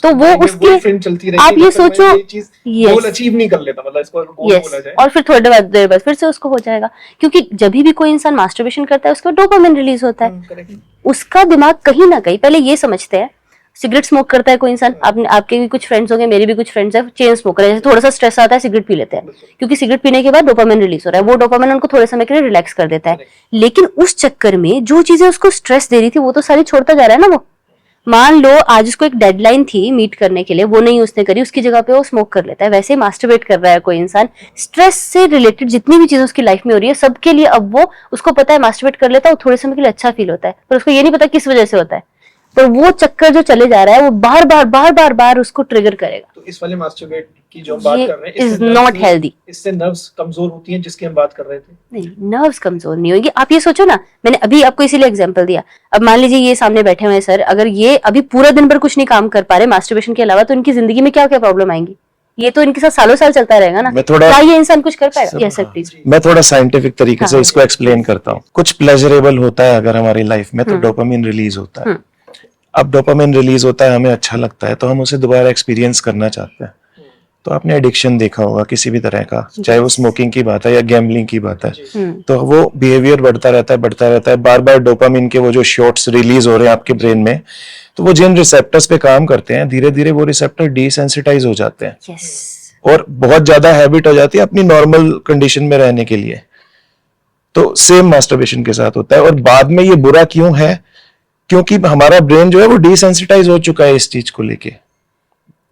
तो वो उसकी फिल्म चलती रही, आप ये सोचो, गोल अचीव नहीं कर लेता, मतलब इसको गोल बोला जाए। और फिर थोड़ी देर बाद फिर से उसको हो जाएगा, क्योंकि जब भी कोई इंसान मास्टरबेशन करता है उसको डोपामिन रिलीज होता है। करेक्ट। उसका दिमाग कहीं ना कहीं, पहले ये समझते हैं, सिगरेट स्मोक करता है कोई इंसान, आपके भी कुछ फ्रेंड्स होंगे, मेरे भी कुछ फ्रेंड्स हैं चेन स्मोकर है, जैसे थोड़ा सा स्ट्रेस आता है सिगरेट पी लेते हैं, क्योंकि सिगरेट पीने के बाद डोपामिन रिलीज हो रहा है, वो डोपामिन उनको थोड़े समय के लिए रिलैक्स कर देता है। लेकिन उस चक्कर में जो चीजें उसको स्ट्रेस दे रही थी वो तो सारी छोड़ता जा रहा है ना। वो मान लो आज उसको एक डेडलाइन थी मीट करने के लिए, वो नहीं उसने करी, उसकी जगह पे वो स्मोक कर लेता है। वैसे ही मास्टरबेट कर रहा है कोई इंसान, स्ट्रेस से रिलेटेड जितनी भी चीजें उसकी लाइफ में हो रही है सबके लिए, अब वो उसको पता है मास्टरबेट कर लेता है, वो थोड़े समय के लिए अच्छा फील होता है, पर उसको ये नहीं पता किस वजह से होता है। तो वो चक्कर जो चले जा रहा है वो बार बार उसको ट्रिगर करेगा। तो इस वाले मास्टरबेट की जो हम बात कर रहे हैं, इज नॉट हेल्दी। इससे नर्व्स कमजोर होती हैं जिसकी हम बात कर रहे थे। नहीं, नर्व्स कमजोर नहीं होगी। आप ये सोचो ना, मैंने अभी आपको इसीलिए एग्जांपल दिया। अब मान लीजिए ये सामने बैठे हुए हैं सर, अगर ये अभी पूरा दिन भर कुछ नहीं काम कर पा रहे मास्टरबेशन के अलावा, तो इनकी जिंदगी में क्या क्या प्रॉब्लम आएंगी? ये तो इनके साथ सालों साल चलता रहेगा ना। क्या ये इंसान कुछ कर पाएगा? Yes sir please. मैं थोड़ा साइंटिफिक तरीके से इसको एक्सप्लेन करता हूँ। कुछ प्लेजरेबल होता है अगर हमारी लाइफ में, तो डोपामिन रिलीज होता है। अब डोपामिन रिलीज होता है, हमें अच्छा लगता है, तो हम उसे दोबारा एक्सपीरियंस करना चाहते हैं। तो आपने एडिक्शन देखा होगा किसी भी तरह का, चाहे वो स्मोकिंग की बात है या गैम्बलिंग की बात है, तो वो बिहेवियर बढ़ता रहता है, बार बार डोपामिन के वो जो शॉट्स रिलीज हो रहे हैं आपके ब्रेन में, तो वो जिन रिसेप्टर्स पे काम करते हैं, धीरे धीरे वो रिसेप्टर डिसेंसिटाइज हो जाते हैं। यस। और बहुत ज्यादा हैबिट हो जाती है अपनी नॉर्मल कंडीशन में रहने के लिए। तो सेम मास्टरबेशन के साथ होता है। और बाद में ये बुरा क्यों है? क्योंकि हमारा ब्रेन जो है वो डिसेंसिटाइज हो चुका है इस चीज को लेके,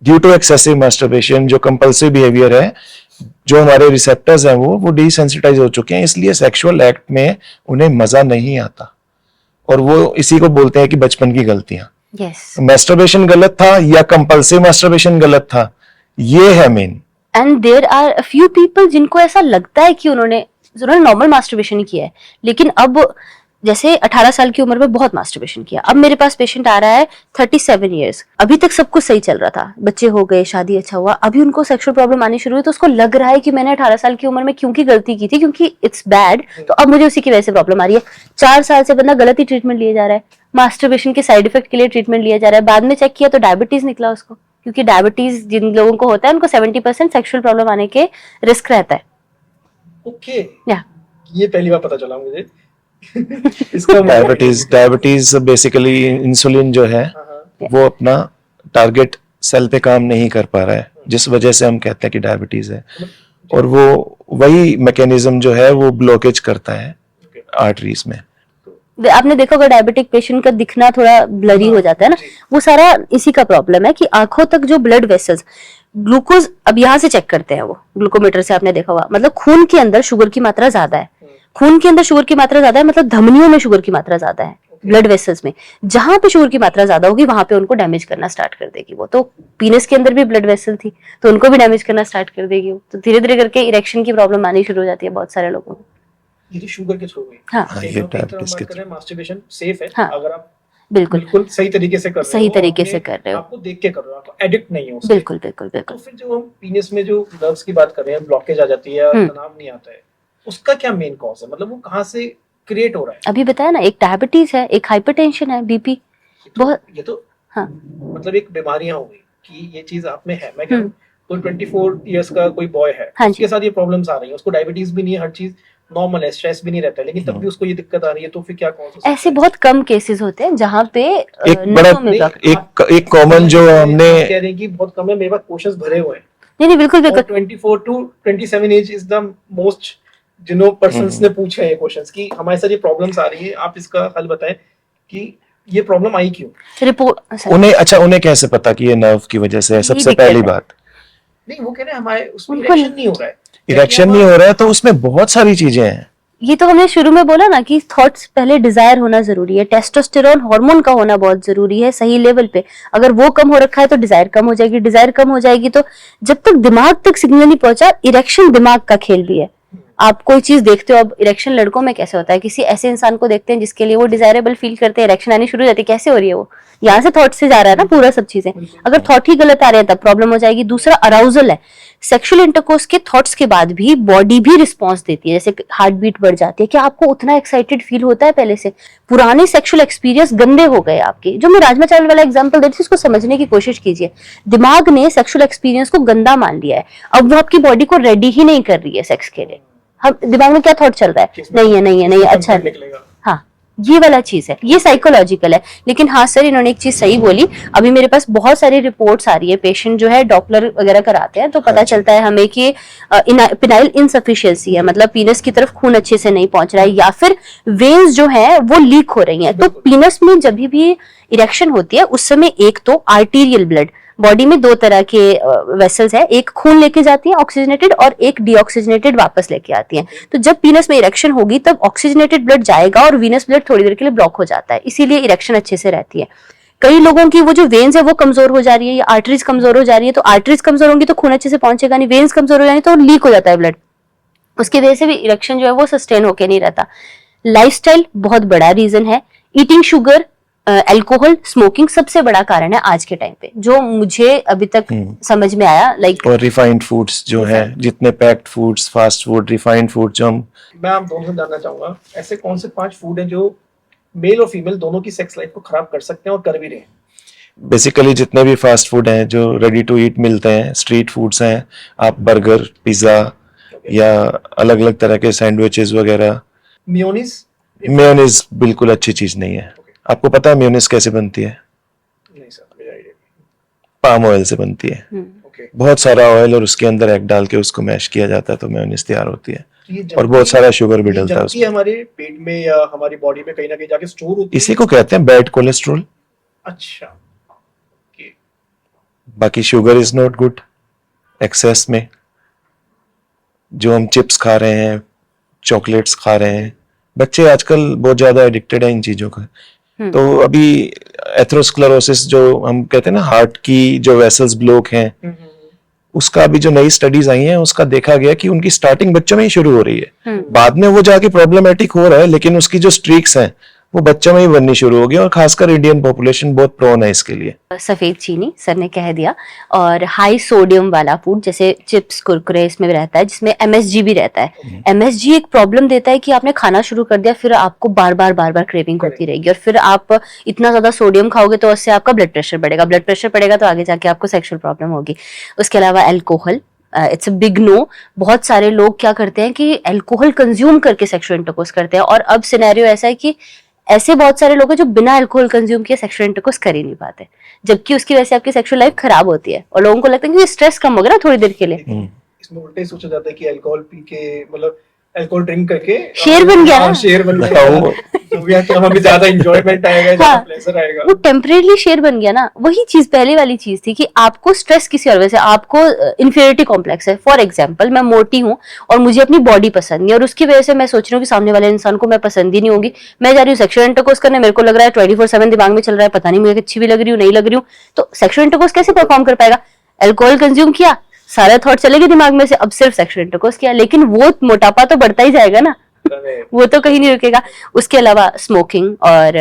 ड्यू टू एक्सेसिव मास्टरबेशन। जो कंपल्सिव बिहेवियर है, जो हमारे रिसेप्टर्स हैं वो डिसेंसिटाइज हो चुके हैं, इसलिए सेक्सुअल एक्ट में उन्हें मजा नहीं आता। और वो इसी को बोलते हैं कि बचपन की गलतियां। यस। मास्टरबेशन गलत था या कंपल्सिव मास्टरबेशन गलत था, ये है main. And there are a few people जिनको ऐसा लगता है कि उन्होंने नॉर्मल मास्टरबेशन किया है, लेकिन अब जैसे 18 साल की उम्र में बहुत मास्टरबेशन किया। अब मेरे पास पेशेंट आ रहा है 37 इयर्स, अभी तक सब कुछ सही चल रहा था, बच्चे हो गए, शादी अच्छा हुआ, अभी उनको सेक्सुअल प्रॉब्लम आनी शुरू हुई, तो उसको लग रहा है कि मैंने 18 साल की उम्र में क्योंकि गलती की थी, क्योंकि इट्स बैड, तो अब मुझे उसी की वजह से प्रॉब्लम आ रही है। 4 साल से बंदा गलत ही ट्रीटमेंट लिए जा रहा है, मास्टरबेशन के साइड इफेक्ट के लिए ट्रीटमेंट लिया जा रहा है, बाद में चेक किया तो डायबिटीज निकला उसको, क्योंकि डायबिटीज जिन लोगों को होता है उनको 70% सेक्सुअल प्रॉब्लम आने के रिस्क रहता है। ओके, या ये पहली बार पता चला मुझे। इसका डायबिटीज बेसिकली इंसुलिन जो है वो अपना टारगेट सेल पे काम नहीं कर पा रहा है, जिस वजह से हम कहते हैं कि डायबिटीज है। और वो वही मैकेनिज्म जो है वो ब्लॉकेज करता है आर्टरीज में। आपने देखा होगा डायबिटिक पेशेंट का दिखना थोड़ा ब्लरी हो जाता है ना, वो सारा इसी का प्रॉब्लम है कि आंखों तक जो ब्लड वेसल्स, ग्लूकोज अब यहाँ से चेक करते हैं वो ग्लूकोमीटर से, आपने देखा होगा, मतलब खून के अंदर शुगर की मात्रा ज्यादा है, खून के अंदर शुगर की मात्रा ज्यादा है, मतलब धमनियों में शुगर की मात्रा ज्यादा है, ब्लड वेसल्स में। जहां पे शुगर की मात्रा ज्यादा होगी वहां पे उनको डैमेज करना स्टार्ट कर देगी वो। तो पीनस के अंदर भी ब्लड वेसल थी तो उनको भी डैमेज करना स्टार्ट कर देगी वो। तो धीरे धीरे करके इरेक्शन की प्रॉब्लम आनी शुरू हो जाती है बहुत सारे लोगों को। ये शुगर के थ्रू हुई। हाँ, ये डायबिटीज के थ्रू। मास्टरबेशन सेफ है हाँ, अगर आप बिल्कुल बिल्कुल सही तरीके से कर रहे हो, सही तरीके से कर रहे हो, आपको देख के कर रहे हो, आपको एडिक्ट नहीं हो उससे। बिल्कुल बिल्कुल बिल्कुल। तो फिर जो हम पीनस में जो नर्व्स की बात कर रहे हैं, ब्लॉकेज आ जाती है, तनाव नहीं आता है, उसका क्या मेन कॉज है? मतलब वो कहाँ से क्रिएट हो रहा है? अभी बताया ना, एक डायबिटीज है, एक हाइपरटेंशन है, बीपी, बहुत। ये तो हाँ, मतलब एक बीमारियां हो गई कि ये चीज आप में है। मैं कह रहा हूँ कोई 24 इयर्स का कोई बॉय है, हाँ उसके साथ ये प्रॉब्लम्स आ रही हैं, उसको डायबिटीज भी नहीं है, हर चीज नॉर्मल है, स्ट्रेस भी नहीं रहता है, लेकिन तब भी उसको ये दिक्कत आ रही है, तो फिर क्या कॉज हो सकता है? ऐसे बहुत कम केसेस होते हैं जहाँ पे एक बड़ा एक कॉमन जो हमने कह रहे हैं कि बहुत कम है, मेरे पास क्वेश्चंस भरे हुए हैं। नहीं बिल्कुल बिल्कुल। 24 to 27 age is the most जिन्हों पर्सन्स ने पूछे हैं क्वेश्चंस कि हमारे साथ ये प्रॉब्लम्स आ रही है, आप इसका हल बताएं कि ये प्रॉब्लम आई क्यों? रिपोर्ट उन्हें कैसे पता कि ये नर्व की वजह से है? यही सबसे दिक्कत पहली है। बात, नहीं, वो कह रहे हैं हमारे उसमें बिल्कुल। इरेक्शन नहीं हो रहा है। इरेक्शन नहीं हो रहा है तो उसमें बहुत सारी चीजें हैं। ये तो हमने शुरू में बोला ना कि थॉट्स पहले डिजायर होना जरूरी है, टेस्टोस्टेरोन हार्मोन का होना बहुत जरूरी है सही लेवल पे। अगर वो कम हो रखा है तो डिजायर कम हो जाएगी, डिजायर कम हो जाएगी तो जब तक दिमाग तक सिग्नल नहीं पहुंचा, इरेक्शन दिमाग का खेल भी है। आप कोई चीज देखते हो, अब इरेक्शन लड़कों में कैसे होता है, किसी ऐसे इंसान को देखते हैं जिसके लिए वो डिजायरेबल फील करते हैं, इरेक्शन आनी शुरू हो जाती है, कैसे हो रही है वो? यहाँ से थॉट से जा रहा है ना पूरा सब चीजें। अगर थॉट ही गलत आ रहे हैं तब प्रॉब्लम हो जाएगी। दूसरा अराउजल है, सेक्सुअल इंटरकोर्स के थॉट्स के बाद भी बॉडी भी रिस्पॉन्स देती है, जैसे हार्ट बीट बढ़ जाती है। क्या आपको उतना एक्साइटेड फील होता है पहले से? पुराने सेक्सुअल एक्सपीरियंस गंदे हो गए आपके। जो मैं राजमा चावल वाला एग्जांपल दे रही थी, उसको समझने की कोशिश कीजिए। दिमाग ने सेक्सुअल एक्सपीरियंस को गंदा मान लिया है, अब वो आपकी बॉडी को रेडी ही नहीं कर रही है सेक्स के लिए। हम दिमाग में क्या थॉट चल रहा है, नहीं है नहीं है नहीं है, अच्छा नहीं। निकलेगा। हाँ, ये वाला चीज है, ये साइकोलॉजिकल है। लेकिन हाँ सर, इन्होंने एक चीज सही बोली। अभी मेरे पास बहुत सारी रिपोर्ट्स आ रही है, पेशेंट जो है डॉपलर वगैरह कराते हैं तो पता चलता है हमें कि पिनाइल इनसफिशियंसी है, मतलब पीनस की तरफ खून अच्छे से नहीं पहुंच रहा है, या फिर वेन्स जो है वो लीक हो रही हैं। तो पीनस में जब भी इरेक्शन होती है उस समय एक तो आर्टीरियल ब्लड, बॉडी में दो तरह के वेसल्स है, एक खून लेके जाती है ऑक्सीजनेटेड और एक डीऑक्सीजनेटेड वापस लेके आती है। तो जब पीनस में इरेक्शन होगी तब ऑक्सीजनेटेड ब्लड जाएगा और वीनस ब्लड थोड़ी देर के लिए ब्लॉक हो जाता है, इसीलिए इरेक्शन अच्छे से रहती है। कई लोगों की वो जो वेन्स है वो कमजोर हो जा रही है या आर्टरीज कमजोर हो जा रही है, तो आर्टरीज कमजोर होंगी तो खून अच्छे से पहुंचेगा नहीं, वेन्स कमजोर हो जाएंगे तो लीक हो जाता है ब्लड, उसकी वजह से भी इरेक्शन जो है वो सस्टेन होके नहीं रहता। लाइफस्टाइल बहुत बड़ा रीजन है, ईटिंग शुगर, अल्कोहल, स्मोकिंग सबसे बड़ा कारण है आज के टाइम पे, जो मुझे अभी तक समझ में आया। लाइक और रिफाइंड फूड्स जो है, जितने packed foods, fast food, refined food जो हम मैं आप दोनों से जानना चाहूंगा, ऐसे कौन से 5 फूड हैं जो मेल और फीमेल दोनों की सेक्स लाइफ को खराब कर सकते हैं और कर भी रहे हैं? बेसिकली जितने भी फास्ट फूड हैं जो रेडी टू ईट मिलते हैं, स्ट्रीट फूड्स हैं, आप बर्गर, पिज्ज़ा या अलग अलग तरह के सैंडविचेस वगैरह। मेयोनीज? मेयोनीज बिल्कुल अच्छी चीज़ नहीं है। आपको पता है मेयोनीज कैसे बनती है? नहीं सर, मुझे आइडिया पाम ऑयल से बनती है। नहीं। ओके। बहुत सारा ऑयल और उसके अंदर एग डाल के उसको मैश किया जाता है तो मेयोनीज तैयार होती है, तो ये और बहुत सारा शुगर भी ये डलता है जमती है उसमें। हमारे पेट में या हमारी बॉडी में कहीं ना कहीं जाके स्टोर होती इसी है? को कहते हैं बैड कोलेस्ट्रॉल। अच्छा, ओके। बाकी sugar is not good excess में। जो हम चिप्स खा रहे हैं, चॉकलेट्स खा रहे हैं, बच्चे आजकल बहुत ज्यादा एडिक्टेड है इन चीजों का। तो अभी एथेरोस्क्लेरोसिस जो हम कहते हैं ना, हार्ट की जो वेसल्स ब्लॉक हैं, उसका अभी जो नई स्टडीज आई हैं उसका देखा गया कि उनकी स्टार्टिंग बच्चों में ही शुरू हो रही है। बाद में वो जाके प्रॉब्लमेटिक हो रहा है, लेकिन उसकी जो स्ट्रीक्स हैं वो बच्चों में ही बननी शुरू हो गई, और खासकर इंडियन पॉपुलेशन बहुत प्रोन है इसके लिए। सफेद चीनी सर ने कह दिया, और हाई सोडियम वाला फूड जैसे चिप्स, कुरकुरे, इसमें भी रहता है जिसमें एमएसजी भी रहता है। एमएसजी एक प्रॉब्लम देता है कि आपने खाना शुरू कर दिया, फिर आपको बार बार क्रेविंग होती रहेगी, और फिर आप इतना ज्यादा सोडियम खाओगे तो उससे आपका ब्लड प्रेशर बढ़ेगा, ब्लड प्रेशर बढ़ेगा तो आगे जाके आपको सेक्सुअल प्रॉब्लम होगी। उसके अलावा alcohol, it's a big no. बहुत सारे लोग क्या करते हैं कि अल्कोहल कंज्यूम करके सेक्सुअल इंटरकोर्स करते हैं, और अब सिनेरियो ऐसा है कि ऐसे बहुत सारे लोग हैं जो बिना अल्कोहल कंज्यूम किए सेक्सुअल इंटरकोर्स कर ही नहीं पाते, जबकि उसकी वजह से आपकी सेक्सुअल लाइफ खराब होती है, और लोगों को लगता है कि स्ट्रेस कम हो गया ना थोड़ी देर के लिए। इसमें उल्टे ही सोचा जाता है कि अल्कोहल पी के, मतलब अल्कोहल ड्रिंक करके शेर बन गया ना। शेर बन गया, जो भी है तो हमें ज्यादा एंजॉयमेंट आएगा, ज्यादा हाँ, प्लेजर आएगा। वो टेम्परेरी शेर बन गया ना। वही चीज पहले वाली चीज थी कि आपको स्ट्रेस किसी और वजह से, आपको इंफीरियरिटी कॉम्प्लेक्स है। फॉर एग्जांपल, मैं मोटी हूँ और मुझे अपनी बॉडी पसंद नहीं, और उसकी वजह से मैं सोच रही हूँ कि सामने वाले इंसान को मैं पसंद ही नहीं होगी, मैं जा रही हूँ सेक्सुअल इंटरकोर्स करने, मेरे को लग रहा है 24/7 दिमाग में चल रहा है, पता नहीं मुझे अच्छी भी लग रही हूँ नहीं लग रही हूँ, तो सेक्सुअल इंटरकोर्स कैसे परफॉर्म कर पाएगा? अल्कोहल कंज्यूम किया, सारे थॉट चले गए दिमाग में से, अब सिर्फ सेक्सुअल इंटरकोर्स किया, लेकिन वो मोटापा तो बढ़ता ही जाएगा ना, वो तो कहीं नहीं रुकेगा। उसके अलावा स्मोकिंग और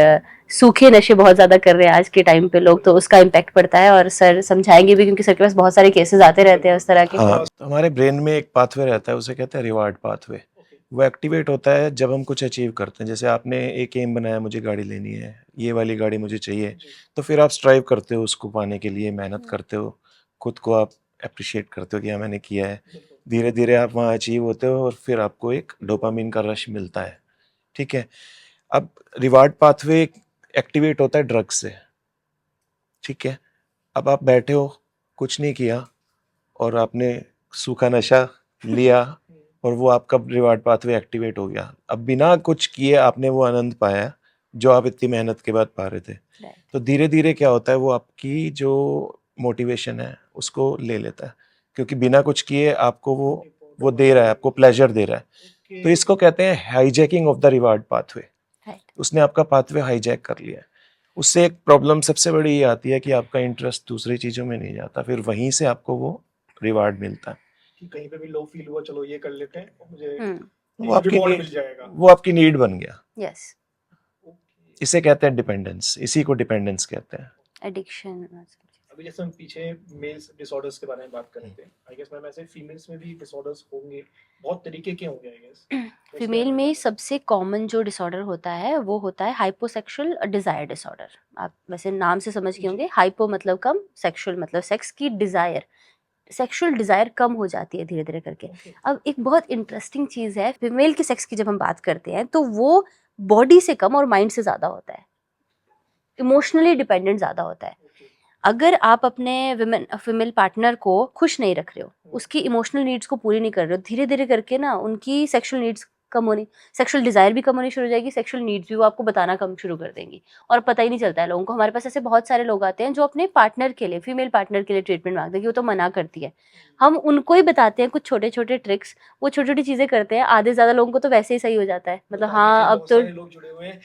सूखे नशे बहुत ज्यादा कर रहे हैं आज के टाइम पे लोग, तो उसका इम्पैक्ट पड़ता है, और सर समझाएंगे भी क्योंकि सर के पास बहुत सारे केसेस आते रहते हैं उस तरह के। हाँ, तो हमारे ब्रेन में एक पाथवे रहता है, उसे कहते हैं रिवार्ड पाथवे। वो एक्टिवेट होता है जब हम कुछ अचीव करते हैं। जैसे आपने एक एम बनाया, मुझे गाड़ी लेनी है, ये वाली गाड़ी मुझे चाहिए, तो फिर आप स्ट्राइव करते हो उसको पाने के लिए, मेहनत करते हो, खुद को आप अप्रिशिएट करते हो कि हाँ मैंने किया है। धीरे धीरे आप वहाँ अचीव होते हो और फिर आपको एक डोपामिन का रश मिलता है, ठीक है। अब रिवार्ड पाथवे एक्टिवेट होता है ड्रग्स से, ठीक है। अब आप बैठे हो, कुछ नहीं किया, और आपने सूखा नशा लिया और वो आपका रिवार्ड पाथवे एक्टिवेट हो गया। अब बिना कुछ किए आपने वो आनंद पाया, जो आप इतनी मेहनत के बाद पा रहे थे। Right. तो धीरे धीरे क्या होता है, वो आपकी जो मोटिवेशन है उसको ले लेता है, क्योंकि बिना कुछ किए आपको वो दे रहा है, आपको प्लेजर दे रहा है। तो इसको कहते हैं hijacking of the reward pathway. Right. उसने आपका पाथवे हाईजैक कर लिया है। उससे एक प्रॉब्लम सबसे बड़ी ये आती है कि आपका इंटरेस्ट दूसरी चीजों में नहीं जाता, फिर वहीं से आपको वो रिवार्ड मिलता है। कि कहीं पे भी लो फील हुआ, चलो ये कर लेते हैं, मुझे वो आपकी रिवॉर्ड नीड, मिल जाएगा। वो आपकी नीड बन गया। Yes. इसे कहते हैं डिपेंडेंस, इसी को डिपेंडेंस कहते हैं। Addiction. अभी जैसे हम पीछे मेल्स डिसऑर्डर्स के बारे में बात कर रहे थे, आई गेस मैम ऐसे फीमेल्स में भी डिसऑर्डर्स होंगे, बहुत तरीके के होंगे आई गेस। फीमेल में सबसे कॉमन जो डिसऑर्डर होता है वो होता है हाइपोसेक्सुअल डिजायर डिसऑर्डर। आप वैसे नाम से समझ के होंगे, हाइपो मतलब कम, सेक्सुअल मतलब सेक्स की डिजायर, सेक्सुअल डिजायर कम हो जाती है धीरे धीरे करके। अब एक बहुत इंटरेस्टिंग चीज है, फीमेल के सेक्स की जब हम बात करते हैं तो वो बॉडी से कम और माइंड से ज्यादा होता है, इमोशनली डिपेंडेंट ज्यादा होता है। अगर आप अपने फीमेल पार्टनर को खुश नहीं रख रहे हो, उसकी इमोशनल नीड्स को पूरी नहीं कर रहे हो, धीरे धीरे करके ना उनकी सेक्सुअल नीड्स कम होनी, सेक्सुअल डिजायर भी कम होनी शुरू हो जाएगी, सेक्सुअल नीड्स भी वो आपको बताना कम शुरू कर देंगी और पता ही नहीं चलता है लोगों को। हमारे पास ऐसे बहुत सारे लोग आते हैं जो अपने पार्टनर के लिए, फीमेल पार्टनर के लिए ट्रीटमेंट मांगते हैं कि वो तो मना करती है। हम उनको ही बताते हैं कुछ छोटे छोटे ट्रिक्स, वो छोटी छोटी चीजें करते हैं, आधे ज्यादा लोगों को तो वैसे ही सही हो जाता है, मतलब हाँ अब तो लोग जुड़े हुए हैं,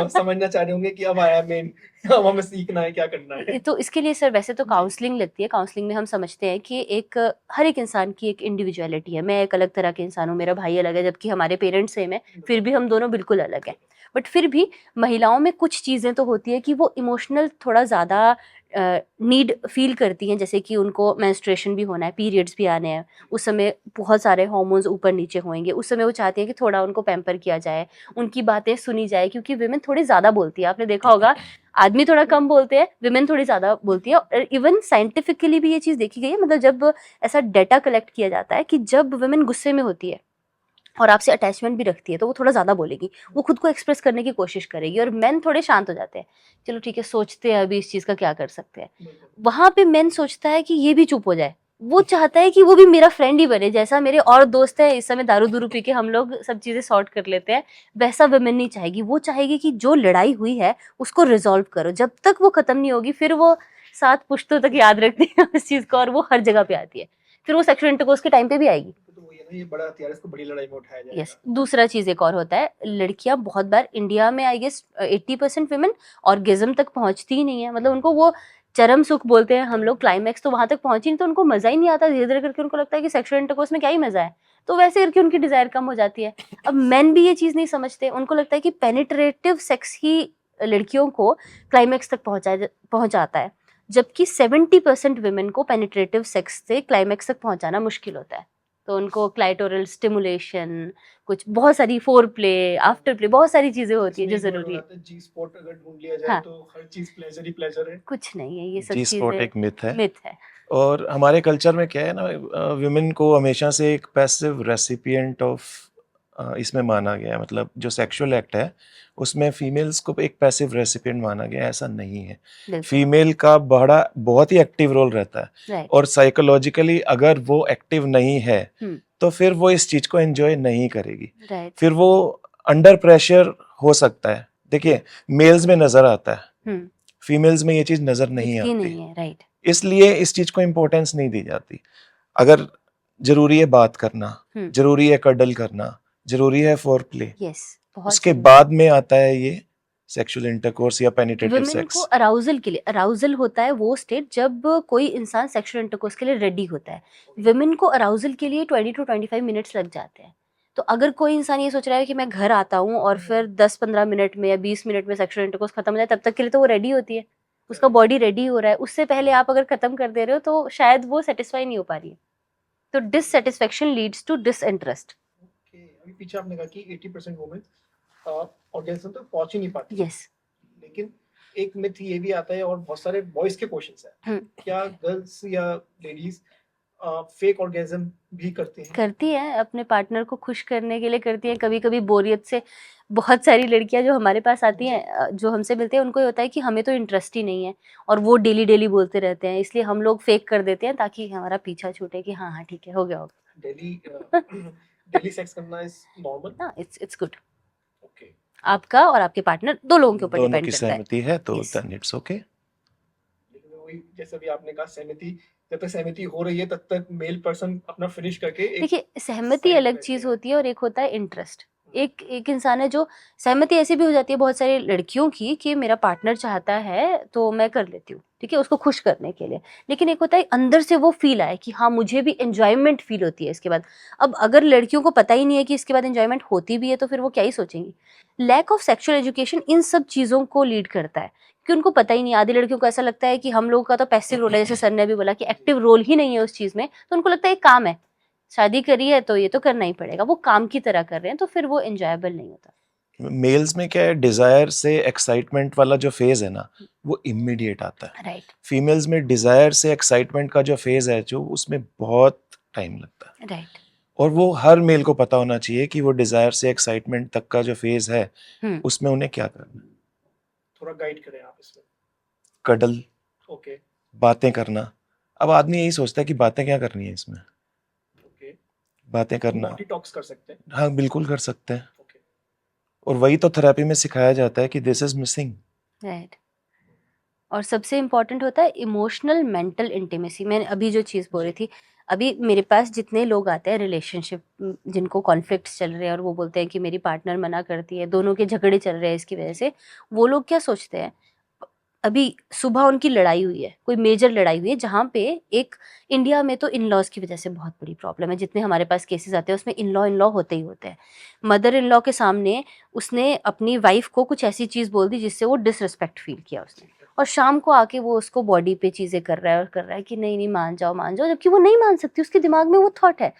समझना चाह रहे होंगे कि अब आया मेन, अब हमें सीखना है, क्या करना है। तो इसके लिए सर वैसे तो काउंसलिंग लगती है। काउंसलिंग में हम समझते हैं कि एक हर एक इंसान की एक इंडिविजुअलिटी है। मैं एक अलग तरह के इंसान हूँ, मेरा भाई अलग है, जबकि हमारे पेरेंट्स सेम है, फिर भी हम दोनों बिल्कुल अलग हैं। बट फिर भी महिलाओं में कुछ चीज़ें तो होती है कि वो इमोशनल थोड़ा ज़्यादा नीड फील करती हैं, जैसे कि उनको मेंस्ट्रुएशन भी होना है, पीरियड्स भी आने हैं, उस समय बहुत सारे हार्मोन्स ऊपर नीचे होंगे, उस समय वो चाहती हैं कि थोड़ा उनको पैम्पर किया जाए, उनकी बातें सुनी जाए, क्योंकि विमेन थोड़ी ज़्यादा बोलती है। आपने देखा होगा आदमी थोड़ा कम बोलते हैं, विमेन थोड़ी ज़्यादा बोलती है। और इवन साइंटिफिकली भी ये चीज़ देखी गई है, मतलब जब ऐसा डेटा कलेक्ट किया जाता है कि जब विमेन गुस्से में होती है और आपसे अटैचमेंट भी रखती है तो वो थोड़ा ज़्यादा बोलेगी, वो खुद को एक्सप्रेस करने की कोशिश करेगी, और मेन थोड़े शांत हो जाते हैं, चलो ठीक है सोचते हैं अभी इस चीज़ का क्या कर सकते हैं। वहाँ पे मेन सोचता है कि ये भी चुप हो जाए, वो चाहता है कि वो भी मेरा फ्रेंड ही बने, जैसा मेरे और दोस्त है इस समय दारू दूरू पी के हम लोग सब चीज़ें सॉर्ट कर लेते हैं, वैसा वुमेन नहीं चाहेगी। वो चाहेगी कि जो लड़ाई हुई है उसको रिजॉल्व करो, जब तक वो खत्म नहीं होगी फिर वो 7 पुश्तों तक याद रखती है उस चीज़ को, और वो हर जगह पे आती है, फिर वो सेक्सुअल इंटरकोर्स के टाइम पे भी आएगी। तो वही है ना, ये बड़ा हथियार है, इसको बड़ी लड़ाई में उठाया जाएगा। यस। दूसरा चीज एक और होता है, लड़कियां बहुत बार इंडिया में आई गेस 80% वुमेन ऑर्गेज्म तक पहुंचती ही नहीं है, मतलब उनको वो चरम सुख बोलते हैं हम लोग, क्लाइमैक्स, तो वहां तक पहुंची नहीं, तो उनको मजा ही नहीं आता, धीरे धीरे करके उनको लगता है कि सेक्सुअल इंटरकोर्स में क्या ही मजा है, तो वैसे करके उनकी डिजायर कम हो जाती है। अब मेन भी ये चीज नहीं समझते, उनको लगता है कि पेनिट्रेटिव सेक्स ही लड़कियों को क्लाइमैक्स तक पहुंचाता है, जबकि 70% वुमेन को पेनिट्रेटिव सेक्स से क्लाइमैक्स तक पहुंचाना मुश्किल होता है। तो उनको क्लाइटोरल स्टिमुलेशन, कुछ बहुत सारी फोर प्ले, आफ्टर प्ले, बहुत सारी चीजें होती है जो जरूरी है। जी स्पॉट अगर ढूंढ लिया जाए हाँ। तो हर चीज प्लेजर ही प्लेजर है। कुछ नहीं है, ये सब जी स्पॉट चीजें एक मिथ है। मिथ है। और हमारे कल्चर में क्या है ना, वुमेन को हमेशा से एक पैसिव रेसिपिएंट ऑफ इसमें माना गया है, मतलब जो सेक्सुअल एक्ट है उसमें फीमेल्स को एक पैसिव रेसिपिएंट माना गया है, ऐसा नहीं है। बिल्कुल। फीमेल का बड़ा बहुत ही एक्टिव रोल रहता है, राइट। और साइकोलॉजिकली अगर वो एक्टिव नहीं है हम्म। तो फिर वो इस चीज को एंजॉय नहीं करेगी, राइट। फिर वो अंडर प्रेशर हो सकता है। देखिए मेल्स में नजर आता है, फीमेल्स में ये चीज नजर नहीं दिखती आती, नहीं है। राइट। इसलिए इस चीज को इम्पोर्टेंस नहीं दी जाती। अगर जरूरी है बात करना, जरूरी है कडल करना, जरूरी है फोर प्ले, यस, बहुत उसके जरूरी। बाद में आता है ये सेक्सुअल इंटरकोर्स या पेनिट्रेटिव वुमेन सेक्स। को अराउजल के लिए, अराउजल होता है वो स्टेट जब कोई इंसान सेक्सुअल इंटरकोर्स के लिए रेडी होता है। वुमेन को अराउजल के लिए 20 to 25 मिनट्स लग जाते हैं। तो अगर कोई इंसान ये सोच रहा है कि मैं घर आता हूँ और फिर 10-15 मिनट में या 20 मिनट में सेक्सुअल इंटरकोर्स खत्म हो जाए, तब तक के लिए तो वो रेडी होती है, उसका बॉडी रेडी हो रहा है, उससे पहले आप अगर खत्म कर दे रहे हो तो शायद वो सेटिस्फाई नहीं हो पा रही है, तो डिससेटिस्फेक्शन लीड्स टू डिसइंटरेस्ट। अभी पीछे आपने कहा कि 80% वुमेन ऑर्गेज्म तक पहुंच ही नहीं पाती। यस। लेकिन एक मिथ ये भी आता है, और बहुत सारे बॉयज के क्वेश्चंस हैं, क्या गर्ल्स या लेडीज फेक ऑर्गेज्म भी करती है, अपने पार्टनर को खुश करने के लिए करती हैं। कभी कभी बोरियत से बहुत सारी लड़कियां जो हमारे पास आती हैं, जो हमसे मिलते हैं, उनको ये होता है कि हमें तो इंटरेस्ट ही नहीं है, और वो डेली डेली बोलते रहते हैं, इसलिए हम लोग फेक कर देते हैं ताकि हमारा पीछा छूटे कि हाँ हाँ ठीक है, हो गया डेली डेली सेक्स करना इज नॉर्मल। हाँ, इट्स गुड। ओके। आपका और आपके पार्टनर दो लोगों के ऊपर दोनों डिपेंड की करता है। सहमति है तो Yes. Then it's okay. लेकिन वही जैसे भी आपने कहा, सहमति, जब तक सहमति हो रही है तब तक मेल पर्सन अपना फिनिश करके एक देखिए, सहमति side अलग बैठे चीज हैं। होती है और एक होता है इंटरेस्ट। एक एक इंसान है जो, सहमति ऐसी भी हो जाती है बहुत सारी लड़कियों की कि मेरा पार्टनर चाहता है तो मैं कर लेती हूँ, ठीक है, उसको खुश करने के लिए। लेकिन एक होता है अंदर से वो फील आए कि हाँ मुझे भी एंजॉयमेंट फील होती है इसके बाद। अब अगर लड़कियों को पता ही नहीं है कि इसके बाद एंजॉयमेंट होती भी है तो फिर वो क्या ही सोचेंगी। लैक ऑफ सेक्सुअल एजुकेशन इन सब चीजों को लीड करता है कि उनको पता ही नहीं। आधी लड़कियों को ऐसा लगता है कि हम लोगों का तो पैसिव रोल है, जैसे सर ने भी बोला कि एक्टिव रोल ही नहीं है उस चीज में, तो उनको लगता है एक काम है, शादी करी है तो ये तो करना ही पड़ेगा, वो काम की तरह कर रहे हैं, तो फिर वो एंजॉयबल नहीं होता। मेल्स में क्या है, डिजायर से एक्साइटमेंट वाला जो फेज है ना वो इमीडिएट आता है। राइट फीमेल्स में डिजायर से एक्साइटमेंट का जो फेज है जो उसमें बहुत टाइम लगता है। राइट। और वो हर मेल को पता होना चाहिए कि वो डिजायर से एक्साइटमेंट तक का जो फेज है उसमें उन्हें क्या करना है। थोड़ा गाइड करें आप इसमें। कडल, ओके बातें करना। अब आदमी यही सोचता है कि बातें क्या करनी है इसमें, ओके, बातें करना। बॉडी टॉक्स कर सकते हैं। हाँ बिल्कुल कर सकते हैं। ओके, और वही तो थेरेपी में सिखाया जाता है कि दिस इज मिसिंग। राइट। और सबसे इम्पोर्टेंट होता है इमोशनल मेंटल इंटीमेसी। मैं अभी जो चीज़ बोल रही थी, अभी मेरे पास जितने लोग आते हैं रिलेशनशिप जिनको कॉन्फ्लिक्ट्स चल रहे हैं और वो बोलते हैं कि मेरी पार्टनर मना करती है, दोनों के झगड़े चल रहे हैं इसकी वजह से, वो लोग क्या सोचते हैं, अभी सुबह उनकी लड़ाई हुई है, कोई मेजर लड़ाई हुई है, जहाँ पे एक, इंडिया में तो इन लॉज की वजह से बहुत बड़ी प्रॉब्लम है, जितने हमारे पास केसेस आते हैं उसमें इन लॉ होते ही होते हैं। मदर इन लॉ के सामने उसने अपनी वाइफ को कुछ ऐसी चीज़ बोल दी जिससे वो डिसरिस्पेक्ट फील किया उसने, और शाम को आके वो उसको बॉडी पे चीज़ें कर रहा है और कर रहा है कि नहीं नहीं मान जाओ, जबकि वो नहीं मान सकती, उसके दिमाग में वो थॉट है।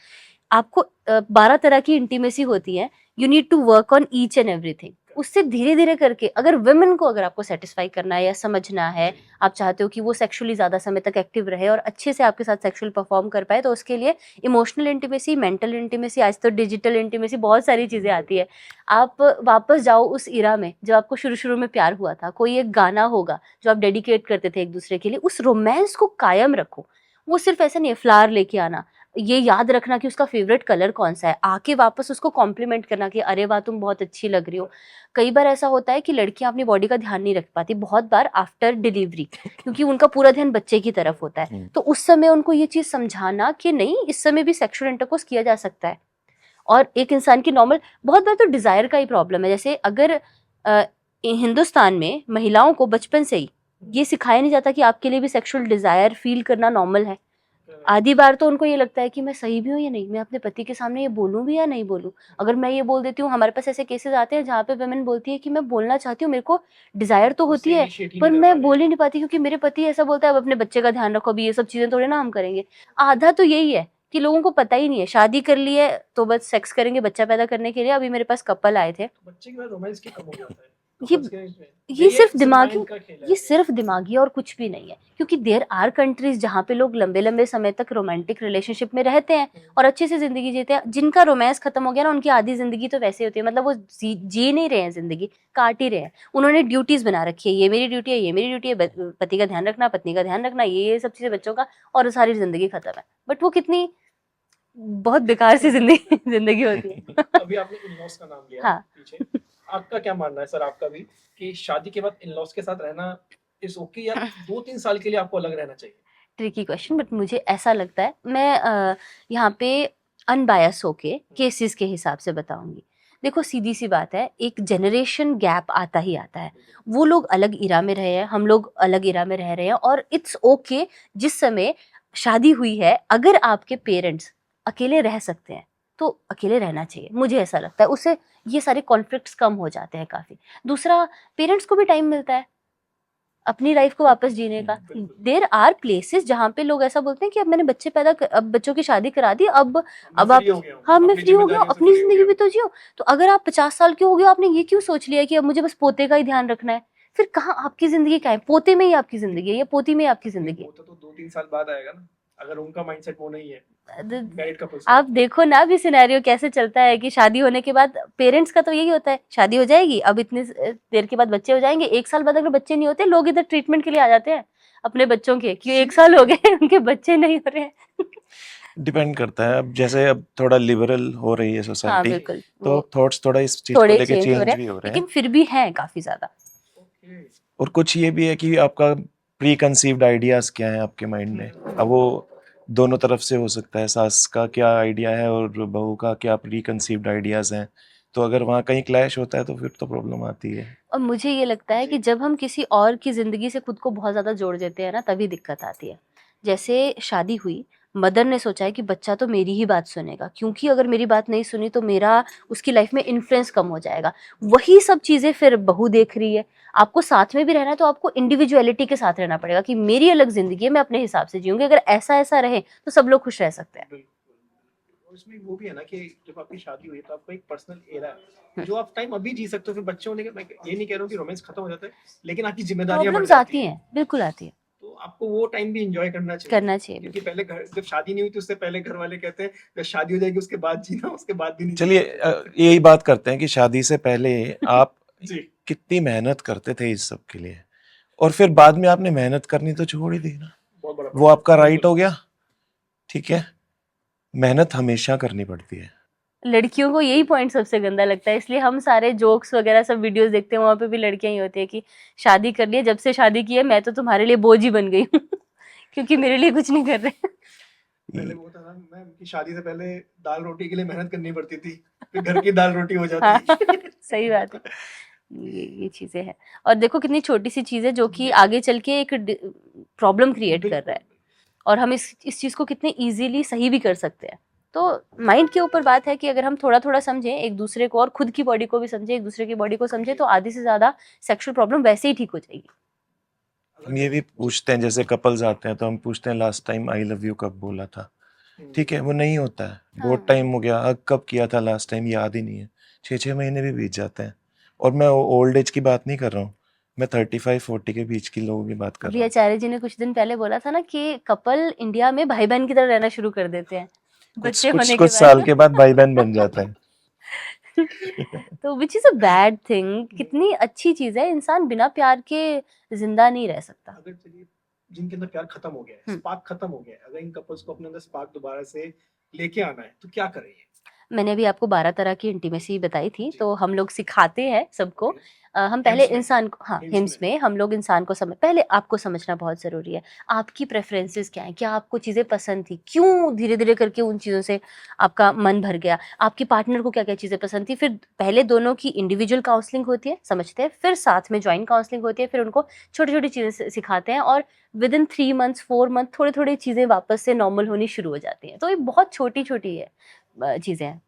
आपको 12 तरह की इंटीमेसी होती है, you need to work on each and everything. उससे धीरे धीरे करके, अगर वुमेन को अगर आपको सेटिस्फाई करना है या समझना है, आप चाहते हो कि वो सेक्सुअली ज़्यादा समय तक एक्टिव रहे और अच्छे से आपके साथ सेक्सुअल परफॉर्म कर पाए, तो उसके लिए इमोशनल इंटीमेसी, मेंटल इंटीमेसी, आज तो डिजिटल इंटीमेसी, बहुत सारी चीज़ें आती है। आप वापस जाओ उस इरा में जब आपको शुरू शुरू में प्यार हुआ था, कोई एक गाना होगा जो आप डेडिकेट करते थे एक दूसरे के लिए, उस रोमांस को कायम रखो। वो सिर्फ ऐसा नहीं है फ्लावर लेके आना, ये याद रखना कि उसका फेवरेट कलर कौन सा है, आके वापस उसको कॉम्प्लीमेंट करना कि अरे वाह तुम बहुत अच्छी लग रही हो। कई बार ऐसा होता है कि लड़कियां अपनी बॉडी का ध्यान नहीं रख पाती, बहुत बार आफ्टर डिलीवरी, क्योंकि उनका पूरा ध्यान बच्चे की तरफ होता है, तो उस समय उनको ये चीज समझाना कि नहीं, इस समय भी सेक्सुअल इंटरकोर्स किया जा सकता है। और एक इंसान की नॉर्मल, बहुत बार तो डिजायर का ही प्रॉब्लम है, जैसे अगर हिंदुस्तान में महिलाओं को बचपन से ही ये सिखाया नहीं जाता कि आपके लिए भी सेक्सुअल डिजायर फील करना नॉर्मल है। आधी बार तो उनको ये लगता है कि मैं सही भी हूँ या नहीं, मैं अपने पति के सामने ये बोलूँ भी या नहीं बोलूँ। अगर मैं ये बोल देती हूँ, हमारे पास ऐसे केसेस आते हैं जहाँ पे वुमेन बोलती है कि मैं बोलना चाहती हूँ, मेरे को डिजायर तो होती है पर मैं बोल ही नहीं पाती क्योंकि मेरे पति ऐसा बोलता है, अब अपने बच्चे का ध्यान रखो, अभी ये सब चीजें थोड़े ना हम करेंगे। आधा तो यही है कि लोगों को पता ही नहीं है, शादी कर ली है तो बस सेक्स करेंगे बच्चा पैदा करने के लिए। अभी मेरे पास कपल आए थे, बच्चे के बाद रोमांस की कम हो जाता है। ये सिर्फ दिमागी, का खेल है। ये सिर्फ दिमागी और कुछ भी नहीं है, क्योंकि देयर आर कंट्रीज जहाँ पे लोग लंबे लंबे समय तक रोमांटिक रिलेशनशिप में रहते हैं और अच्छे से जिंदगी जीते हैं। जिनका रोमांस खत्म हो गया ना, उनकी आधी जिंदगी तो वैसे होती है, मतलब वो जी नहीं रहे हैं, जिंदगी काट ही रहे हैं। उन्होंने ड्यूटीज बना रखी है, ये मेरी ड्यूटी है, ये मेरी ड्यूटी है, पति का ध्यान रखना, पत्नी का ध्यान रखना, ये सब चीजें बच्चों का, और सारी जिंदगी खत्म है। बट वो कितनी बहुत बेकार सी जिंदगी होती है। अभी आपने इन-लॉज का नाम लिया हाँ। पीछे, आपका क्या मानना है सर, आपका भी, कि शादी के बाद इन-लॉज के साथ रहना इज ओके या 2-3 साल के लिए आपको अलग रहना चाहिए? ट्रिकी क्वेश्चन, बट मुझे ऐसा लगता है, मैं यहाँ पे अनबायस होके केसेस के हिसाब से बताऊंगी। देखो सीधी सी बात है, एक जनरेशन गैप आता ही आता है। वो लोग अलग इरा में रहे हैं, हम लोग अलग इरा में रह रहे हैं, और इट्स ओके जिस समय शादी हुई है, अगर आपके पेरेंट्स अकेले रह सकते हैं तो अकेले रहना चाहिए, मुझे ऐसा लगता है। उससे ये सारे कॉन्फ्लिक्ट्स कम हो जाते हैं काफी। दूसरा, पेरेंट्स को भी टाइम मिलता है अपनी लाइफ को वापस जीने का। देयर आर प्लेसेस जहाँ पे लोग ऐसा बोलते हैं कि अब मैंने बच्चे अब बच्चों की शादी करा दी, अब आप, हाँ मैं फ्री हो गया, अपनी जिंदगी भी तो जियो। तो अगर आप 50 साल के हो गए, आपने ये क्यों सोच लिया कि अब मुझे बस पोते का ही ध्यान रखना है? फिर कहाँ आपकी जिंदगी क्या है? पोते में ही आपकी जिंदगी है या पोती में ही आपकी जिंदगी है? वो तो 2-3 साल बाद आएगा ना, अगर उनका माइंडसेट वो नहीं है मैरिड कपल्स। आप देखो ना अभी सिनेरियो कैसे चलता है कि शादी होने के बाद पेरेंट्स का तो यही होता है, शादी हो जाएगी, अब इतने देर के बाद बच्चे हो जाएंगे, 1 साल बाद अगर बच्चे नहीं होते, लोग इधर ट्रीटमेंट के लिए आ जाते हैं अपने बच्चों के, कि 1 साल हो गए उनके बच्चे नहीं हो रहे हैं। डिपेंड करता है। अब जैसे अब थोड़ा लिबरल हो रही है हाँ सोसाइटी, बिल्कुल, तो वो थॉट्स थोड़ा इस चीज को थोड़े लेके चेंज हो चेंज रहे भी हैं, हो रहे लेकिन हैं। फिर भी हैं काफी ज्यादा। ओके। और कुछ ये भी है कि आपका प्री कंसीव्ड आइडियाज क्या है आपके माइंड में। अब वो दोनों तरफ से हो सकता है, सास का क्या आइडिया है और बहू का क्या प्री कंसीव्ड आइडियाज हैं। तो अगर वहाँ कहीं क्लैश होता है तो फिर तो प्रॉब्लम आती है। और मुझे ये लगता है कि जी। जब हम किसी और की ज़िंदगी से खुद को बहुत ज़्यादा जोड़ देते हैं ना, तभी दिक्कत आती है। जैसे शादी हुई, मदर ने सोचा है कि बच्चा तो मेरी ही बात सुनेगा, क्योंकि अगर मेरी बात नहीं सुनी तो मेरा उसकी लाइफ में इन्फ्लुएंस कम हो जाएगा। वही सब चीज़ें फिर बहू देख रही है। आपको साथ में भी रहना है तो आपको इंडिविजुअलिटी के साथ रहना पड़ेगा कि मेरी अलग ज़िंदगी है, मैं अपने हिसाब से जीऊँगी। अगर ऐसा-ऐसा रहे तो सब लोग खुश रह सकते हैं। बिल्कुल। और इसमें वो भी है ना कि जब आपकी शादी हुई है तो आपका एक पर्सनल एरा है हुँ। जो आप टाइम अभी जी सकते हो। फिर बच्चे होने के, मैं ये नहीं कह रहा हूँ कि रोमांस खत्म हो जाता है, लेकिन आपकी जिम्मेदारियां बढ़ प्रॉब्लम्स जाती आती हैं। हैं, बिल्कुल आती हैं। तो आपको वो टाइम भी एंजॉय करना चाहिए। करना चाहिए क्योंकि बिल्कुल। पहले घर जब शादी नहीं हुई तो उससे पहले घर वाले कहते हैं जब शादी हो जाएगी उसके बाद जीना, उसके बाद भी नहीं जी चलिए सकते। यही बात करते हैं कि शादी से पहले आप जी। कितनी मेहनत करते थे इस सब के लिए, और फिर बाद में आपने मेहनत करनी तो छोड़ ही दी ना। बहुत बड़ा वो प्रश्न आपका है। राइट बिल्कुल। हो गया, ठीक है। मेहनत हमेशा करनी पड़ती है। लड़कियों को यही पॉइंट सबसे गंदा लगता है, इसलिए हम सारे जोक्स वगैरह सब वीडियोस देखते हैं, वहां पे भी लड़कियां ही होती है कि शादी कर ली है, जब से शादी की है मैं तो तुम्हारे लिए बोझ ही बन गई हूँ क्योंकि मेरे लिए कुछ नहीं कर रहे। पहले वो था ना मैम कि शादी से पहले दाल रोटी के लिए मेहनत करनी पड़ती थी, फिर घर की दाल रोटी हो हाँ जाती। सही बात है। ये चीजें हैं, और देखो कितनी छोटी सी चीज है जो कि आगे चल के एक प्रॉब्लम क्रिएट कर रहा है, और हम इस चीज को कितने इजीली सही भी कर सकते हैं। तो माइंड के ऊपर बात है कि अगर हम थोड़ा थोड़ा समझें एक दूसरे को, और खुद की बॉडी को भी समझें, एक दूसरे की बॉडी को समझें, तो आधी से ज्यादा सेक्सुअल प्रॉब्लम वैसे ही ठीक हो जाएगी। हम ये भी पूछते हैं, जैसे कपल्स आते हैं तो हम पूछते हैं last time I love you कब बोला था। ठीक है, वो नहीं होता है, बहुत हाँ टाइम हो गया, कब किया था लास्ट टाइम याद ही नहीं है। 6-6 महीने भी बीत जाते हैं। और मैं ओल्ड एज की बात नहीं कर रहा हूँ, मैं 35-40 के बीच की लोगों की बात कर अभी रहा हूँ। आचार्य जी ने कुछ दिन पहले बोला था ना कि कपल इंडिया में भाई बहन की तरह रहना शुरू कर देते हैं कुछ बच्चे कुछ होने के कुछ साल के बाद। बाद भाई बहन बन जाता है। तो which is a bad thing. कितनी अच्छी चीज है, इंसान बिना प्यार के जिंदा नहीं रह सकता। अगर चलिए जिनके अंदर प्यार खत्म हो गया है, स्पार्क खत्म हो गया है, अगर इन कपल्स को अपने अंदर स्पार्क दोबारा से लेके आना है तो क्या करें? मैंने अभी आपको 12 तरह की इंटीमेसी बताई थी, तो हम लोग सिखाते हैं सबको। हम पहले हिंट्स में, इंसान को, हाँ हिंट्स हिंट्स में। में हम लोग इंसान को पहले आपको समझना बहुत ज़रूरी है। आपकी प्रेफरेंसेस क्या हैं? क्या आपको चीज़ें पसंद थी? क्यों धीरे-धीरे करके उन चीज़ों से आपका मन भर गया? आपकी पार्टनर को क्या-क्या चीज़ें पसंद थी? फिर पहले दोनों की इंडिविजुअल काउंसलिंग होती है, समझते हैं, फिर साथ में जॉइंट काउंसलिंग होती है, फिर उनको छोटी-छोटी चीज़ें सिखाते हैं, और विदिन 3 मंथ्स 4 मंथ थोड़ी-थोड़ी चीज़ें वापस से नॉर्मल होनी शुरू हो जाती हैं। तो ये बहुत छोटी-छोटी है चीज़ें हैं।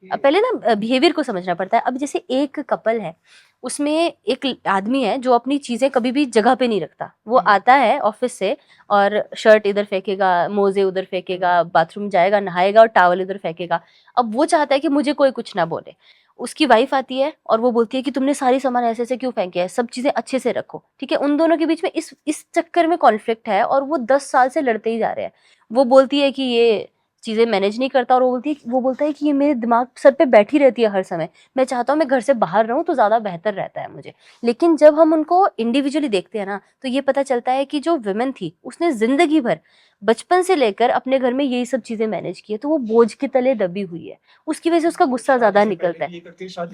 अब पहले ना बिहेवियर को समझना पड़ता है। अब जैसे एक कपल है, उसमें एक आदमी है जो अपनी चीज़ें कभी भी जगह पे नहीं रखता। वो आता है ऑफिस से और शर्ट इधर फेंकेगा, मोज़े उधर फेंकेगा, बाथरूम जाएगा, नहाएगा और टॉवल इधर फेंकेगा। अब वो चाहता है कि मुझे कोई कुछ ना बोले। उसकी वाइफ आती है और वो बोलती है कि तुमने सारी सामान ऐसे-ऐसे क्यों फेंके हैं? सब चीज़ें अच्छे से रखो। ठीक है? उन दोनों के बीच में इस चक्कर में कॉन्फ्लिक्ट है, और वो 10 साल से लड़ते ही जा रहे हैं। वो बोलती है कि ये चीज़ें मैनेज नहीं करता, और वो बोलता है कि ये मेरे दिमाग सर पे बैठी रहती है हर समय। मैं चाहता हूँ मैं घर से बाहर रहूँ तो ज़्यादा बेहतर रहता है मुझे। लेकिन जब हम उनको इंडिविजुअली देखते हैं ना, तो ये पता चलता है कि जो वुमन थी, उसने ज़िंदगी भर बचपन से लेकर अपने घर में यही सब चीज़ें मैनेज की है, तो वो बोझ के तले दबी हुई है। उसकी वजह से उसका गुस्सा ज़्यादा निकलता है।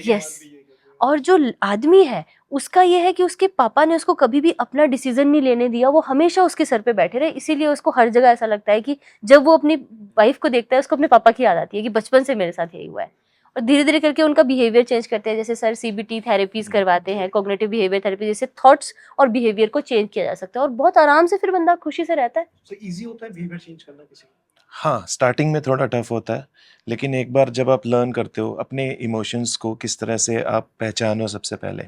यस। और जो आदमी है, उसका ये है कि उसके पापा ने उसको कभी भी अपना डिसीजन नहीं लेने दिया, वो हमेशा उसके सर पे बैठे रहे, इसीलिए उसको हर जगह ऐसा लगता है कि जब वो अपनी वाइफ को देखता है, उसको अपने पापा की याद आती है कि बचपन से मेरे साथ यही हुआ है। और धीरे धीरे करके उनका बिहेवियर चेंज करते हैं, जैसे सर सीबीटी थेरेपीज करवाते हैं, कॉग्निटिव बिहेवियर थेरेपी, जैसे थॉट्स और बिहेवियर को चेंज किया जा सकता है, और बहुत आराम से फिर बंदा खुशी से रहता है। तो इजी होता है बिहेवियर चेंज करना किसी का? हाँ, स्टार्टिंग में थोड़ा टफ होता है, लेकिन एक बार जब आप लर्न करते हो अपने इमोशंस को किस तरह से आप पहचानो सबसे पहले,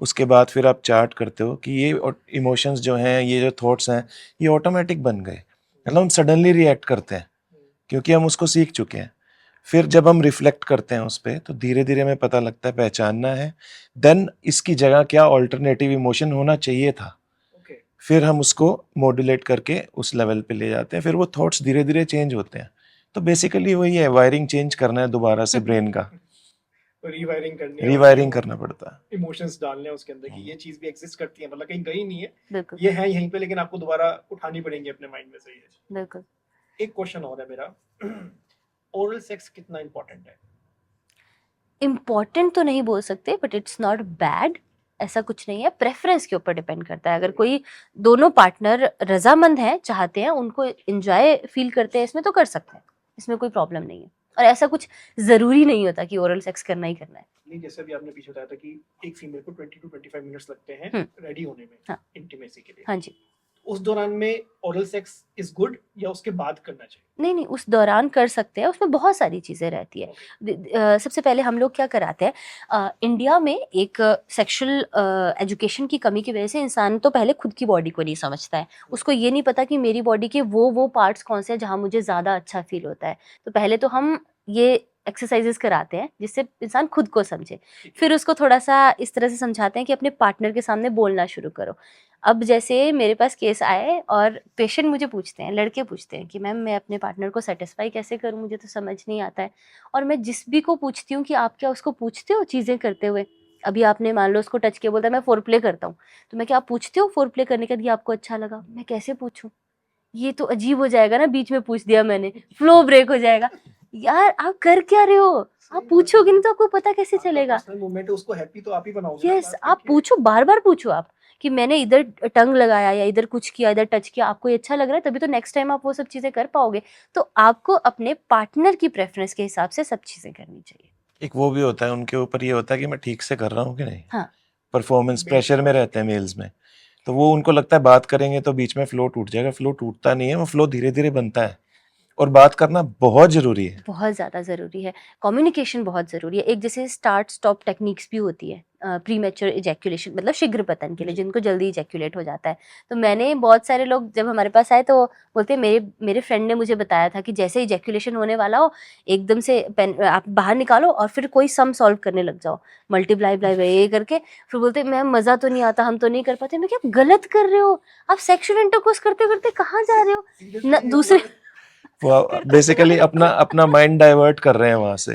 उसके बाद फिर आप चार्ट करते हो कि ये इमोशंस जो हैं, ये जो थॉट्स हैं, ये ऑटोमेटिक बन गए। मतलब हम सडनली रिएक्ट करते हैं क्योंकि हम उसको सीख चुके हैं। फिर जब हम रिफ्लेक्ट करते हैं उस पे, तो धीरे धीरे हमें पता लगता है, पहचानना है, देन इसकी जगह क्या ऑल्टरनेटिव इमोशन होना चाहिए था। ओके। फिर हम उसको मॉड्यूलेट करके उस लेवल पे ले जाते हैं, फिर वो थॉट्स धीरे धीरे चेंज होते हैं। तो बेसिकली वही है, वायरिंग चेंज करना है दोबारा से ब्रेन का, तो रीवायरिंग करनी है, रीवायरिंग करना पड़ता है। इमोशंस डालने हैं उसके अंदर कि ये चीज भी एग्जिस्ट करती है, मतलब कहीं गई नहीं है, बिल्कुल ये है यहीं पे, लेकिन आपको दोबारा उठानी पड़ेंगी अपने माइंड में। सही है। बिल्कुल। एक क्वेश्चन और है मेरा, ओरल सेक्स कितना इंपॉर्टेंट है? इम्पॉर्टेंट तो नहीं बोल सकते बट इट्स नॉट बैड, ऐसा कुछ नहीं है, प्रेफरेंस के ऊपर डिपेंड करता है। अगर कोई दोनों पार्टनर रजामंद हैं, चाहते हैं, उनको एंजॉय फील करते हैं इसमें, तो कर सकते हैं, इसमें कोई प्रॉब्लम नहीं है। और ऐसा कुछ जरूरी नहीं होता कि ओरल सेक्स करना ही करना है। नहीं, जैसे भी आपने पीछे बताया था कि एक फीमेल को 20 to 25 मिनट्स लगते हैं रेडी होने में हाँ। इंटीमेसी के लिए, हाँ जी। उस दौरान में ओरल सेक्स इज गुड या उसके बाद करना चाहिए? नहीं नहीं, उस दौरान कर सकते हैं, उसमें बहुत सारी चीज़ें रहती है। सबसे पहले हम लोग क्या कराते हैं, इंडिया में एक सेक्सुअल एजुकेशन की कमी की वजह से इंसान तो पहले खुद की बॉडी को नहीं समझता है, उसको ये नहीं पता कि मेरी बॉडी के वो पार्ट्स कौन से हैं जहाँ मुझे ज़्यादा अच्छा फील होता है। तो पहले तो हम ये एक्सरसाइजेस कराते हैं जिससे इंसान खुद को समझे, फिर उसको थोड़ा सा इस तरह से समझाते हैं कि अपने पार्टनर के सामने बोलना शुरू करो। अब जैसे मेरे पास केस आए और पेशेंट मुझे पूछते हैं, लड़के पूछते हैं कि मैम मैं अपने पार्टनर को सेटिस्फाई कैसे करूं, मुझे तो समझ नहीं आता है। और मैं जिस भी को पूछती हूँ कि आप क्या उसको पूछते हो चीज़ें करते हुए, अभी आपने मान लो उसको टच किया, बोलता है मैं फोर प्ले करता हूँ, तो मैं क्या आप पूछते हो फोर प्ले करने के लिए आपको अच्छा लगा? मैं कैसे पूछूं, ये तो अजीब हो जाएगा ना, बीच में पूछ दिया मैंने, फ्लो ब्रेक हो जाएगा। यार आप कर क्या रहे हो, आप पूछोगे नहीं तो आपको पता कैसे चलेगा? पर्सनल मोमेंट है, उसको हैप्पी तो आप ही बनाओगे ना यस, बात आप करके। पूछो, बार बार पूछो आप कि मैंने इधर टंग लगाया या इधर कुछ किया, इधर टच किया, आपको ये अच्छा लग रहा है, तभी तो नेक्स्ट टाइम आप वो सब चीजें कर पाओगे। तो आपको अपने पार्टनर की प्रेफरेंस के हिसाब से सब चीजें करनी चाहिए। एक वो भी होता है, उनके ऊपर ये होता है कि मैं ठीक से कर रहा हूँ कि नहीं। हाँ। परफॉर्मेंस प्रेशर में रहते हैं मेल्स में, तो वो उनको लगता है बात करेंगे तो बीच में फ्लो टूट जाएगा। फ्लो टूटता नहीं है, वो फ्लो धीरे धीरे बनता है, और बात करना बहुत जरूरी है। बहुत ज़्यादा ज़रूरी है, कम्युनिकेशन बहुत ज़रूरी है। एक जैसे स्टार्ट स्टॉप टेक्निक्स भी होती है, प्री मैच्योर इजैक्यूलेशन मतलब शीघ्र पतन के लिए, जिनको जल्दी इजैक्यूलेट हो जाता है। तो मैंने बहुत सारे लोग जब हमारे पास आए तो बोलते हैं मेरे फ्रेंड ने मुझे बताया था कि जैसे इजैक्यूलेशन होने वाला हो, एकदम से पेन आप बाहर निकालो और फिर कोई सम सॉल्व करने लग जाओ, मल्टीप्लाई बाय ये करके। फिर बोलते मैम मज़ा तो नहीं आता, हम तो नहीं कर पाते। मैं क्या, आप गलत कर रहे हो, आप सेक्सुअल इंटरकोर्स करते करते कहाँ जा रहे हो न दूसरे वो बेसिकली अपना अपना माइंड डाइवर्ट कर रहे हैं वहां से।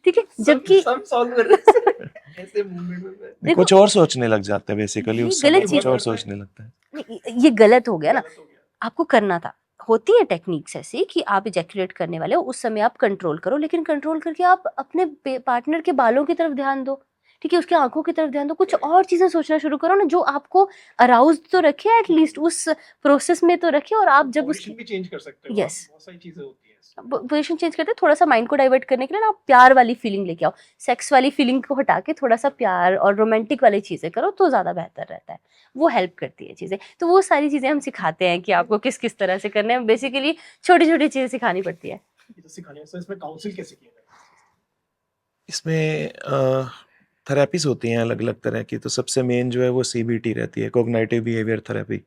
ठीक है, जबकि सब सॉल्व कर रहे हैं ऐसे मूवमेंट में देखो कुछ और सोचने लग जाते हैं बेसिकली, ये उस समय गलत कुछ चीज और है। सोचने लगता है। नहीं, ये गलत हो गया ना, गलत हो गया। आपको करना था। होती है टेक्निक्स ऐसी कि आप इजैक्यूलेट करने वाले हो, उस समय आप कंट्रोल करो, लेकिन कंट्रोल करके आप अपने पार्टनर के बालों की तरफ ध्यान दो, ठीक है, उसके आंखों की तरफ ध्यान दो, कुछ और चीजें सोचना शुरू करो ना जो आपको अराउज तो रखे, एटलीस्ट उस प्रोसेस में तो रखे। और आप जब पोजीशन उसकी भी चेंज कर सकते हो Yes. आप, बहुत सारी चीजें होती हैं। पोजीशन चेंज करते हैं, थोड़ा सा माइंड को डाइवर्ट करने के लिए ना, आप प्यार वाली फीलिंग लेके आओ, सेक्स वाली फीलिंग को हटा के थोड़ा सा प्यार और रोमांटिक वाली चीजें करो तो ज्यादा बेहतर रहता है, वो हेल्प करती है चीजें। तो वो सारी चीजें हम सिखाते हैं कि आपको किस किस तरह से करने हैं, बेसिकली छोटी छोटी चीजें सिखानी पड़ती है। ये तो सिखाने हैं। So, इसमें काउंसिल कैसे किया जाए? इसमें थेरेपीज होती हैं अलग अलग तरह की। तो सबसे मेन जो है वो CBT रहती है, कोग्निटिव बिहेवियर थेरेपी।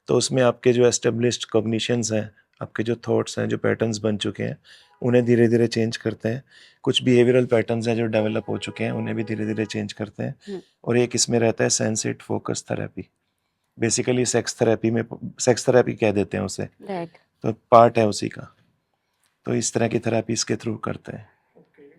तो उसमें आपके जो एस्टेब्लिश्ड कॉग्निशंस हैं, आपके जो थॉट्स हैं, जो पैटर्न्स बन चुके हैं, उन्हें धीरे धीरे चेंज करते हैं। कुछ बिहेवियरल पैटर्न्स हैं जो डेवलप हो चुके हैं, उन्हें भी धीरे धीरे चेंज करते हैं। और एक इसमें रहता है sensate focus therapy, basically sex therapy में, सेक्स थेरेपी कह देते हैं उसे, राइट। तो पार्ट है उसी का। तो इस तरह की थेरेपी इसके थ्रू करते हैं। ओके,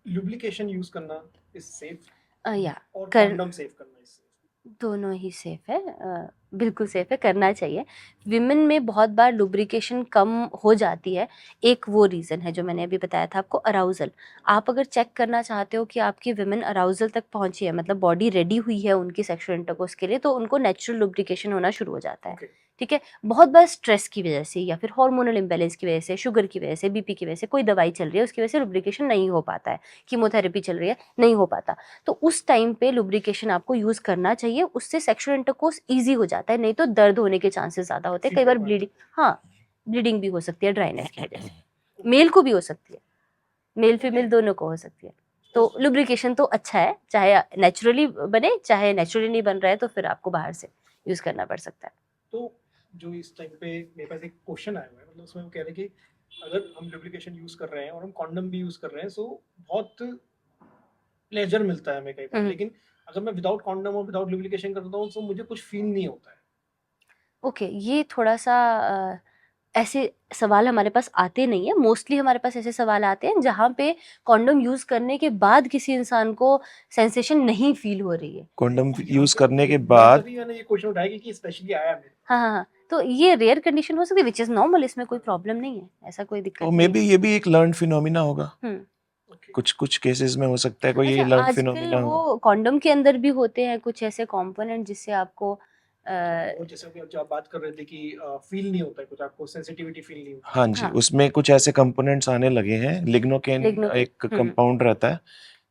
लुब्रिकेशन यूज करना इज सेफ या और कर कंडोम सेफ करना इज सेफ? दोनों ही सेफ है, बिल्कुल सेफ है, करना चाहिए। विमेन में बहुत बार लुब्रिकेशन कम हो जाती है, एक वो रीज़न है जो मैंने अभी बताया था आपको, अराउजल। आप अगर चेक करना चाहते हो कि आपकी विमेन अराउजल तक पहुंची है, मतलब बॉडी रेडी हुई है उनकी सेक्सुअल इंटरकोर्स के लिए, तो उनको नेचुरल लुब्रिकेशन होना शुरू हो जाता है। Okay. ठीक है, बहुत बार स्ट्रेस की वजह से या फिर हार्मोनल इम्बैलेंस की वजह से, शुगर की वजह से, बीपी की वजह से, कोई दवाई चल रही है उसकी वजह से लुब्रिकेशन नहीं हो पाता है, कीमोथेरेपी चल रही है नहीं हो पाता, तो उस टाइम पे लुब्रिकेशन आपको यूज करना चाहिए। उससे सेक्सुअल इंटरकोर्स इजी हो जाता है, नहीं तो दर्द होने के चांसेस ज्यादा होते हैं, कई बार ब्लीडिंग, हाँ ब्लीडिंग भी हो सकती है ड्राइनेस की वजह से, मेल को भी हो सकती है, मेल फीमेल दोनों को हो सकती है। तो लुब्रिकेशन तो अच्छा है, चाहे नेचुरली बने चाहे नेचुरली नहीं बन रहा है तो फिर आपको बाहर से यूज करना पड़ सकता है। तो जो इस टाइम पे मेरे पास एक क्वेश्चन आया हुआ है, मतलब उसमें वो कह रहे हैं कि अगर हम लुब्रिकेशन यूज कर रहे हैं और हम कॉन्डम भी यूज कर रहे हैं, सो बहुत प्लेजर मिलता है हमें कई बार, लेकिन अगर मैं विदाउट कॉन्डम और विदाउट लुब्रिकेशन करता हूँ तो मुझे कुछ फील नहीं होता है। ओके, ये थोड़ा सा ऐसे सवाल हमारे पास आते नहीं है, मोस्टली हमारे पास ऐसे सवाल आते हैं जहाँ पे कॉन्डम यूज करने के बाद किसी इंसान को सेंसेशन नहीं फील हो रही है। कॉन्डम यूज करने के बाद तभी मैंने ये क्वेश्चन उठाया कि स्पेशली आया मेरे। हाँ हाँ हाँ, तो ये रेयर कंडीशन हो सकती है, विच इज नॉर्मल, इसमें कोई प्रॉब्लम नहीं है, ऐसा कोई दिक्कत तो नहीं मे है। बी ये भी एक लर्न फिनोमिना होगा, हम्म। ओके। कुछ कुछ केसेस में हो सकता है कोई अच्छा, ये लर्न आजकल फिनोमिना हो। वो कॉन्डम के अंदर भी होते हैं कुछ ऐसे कंपोनेंट जिससे आपको वो जैसे कि जो आप बात कर रहे थे कि फील नहीं होता है कुछ, आपको सेंसिटिविटी फील नहीं होती। हाँ जी, हाँ, उसमें कुछ ऐसे कंपोनेंट्स आने लगे हैं, लिग्नोकेन लिग्नोकेन, एक कंपाउंड रहता है,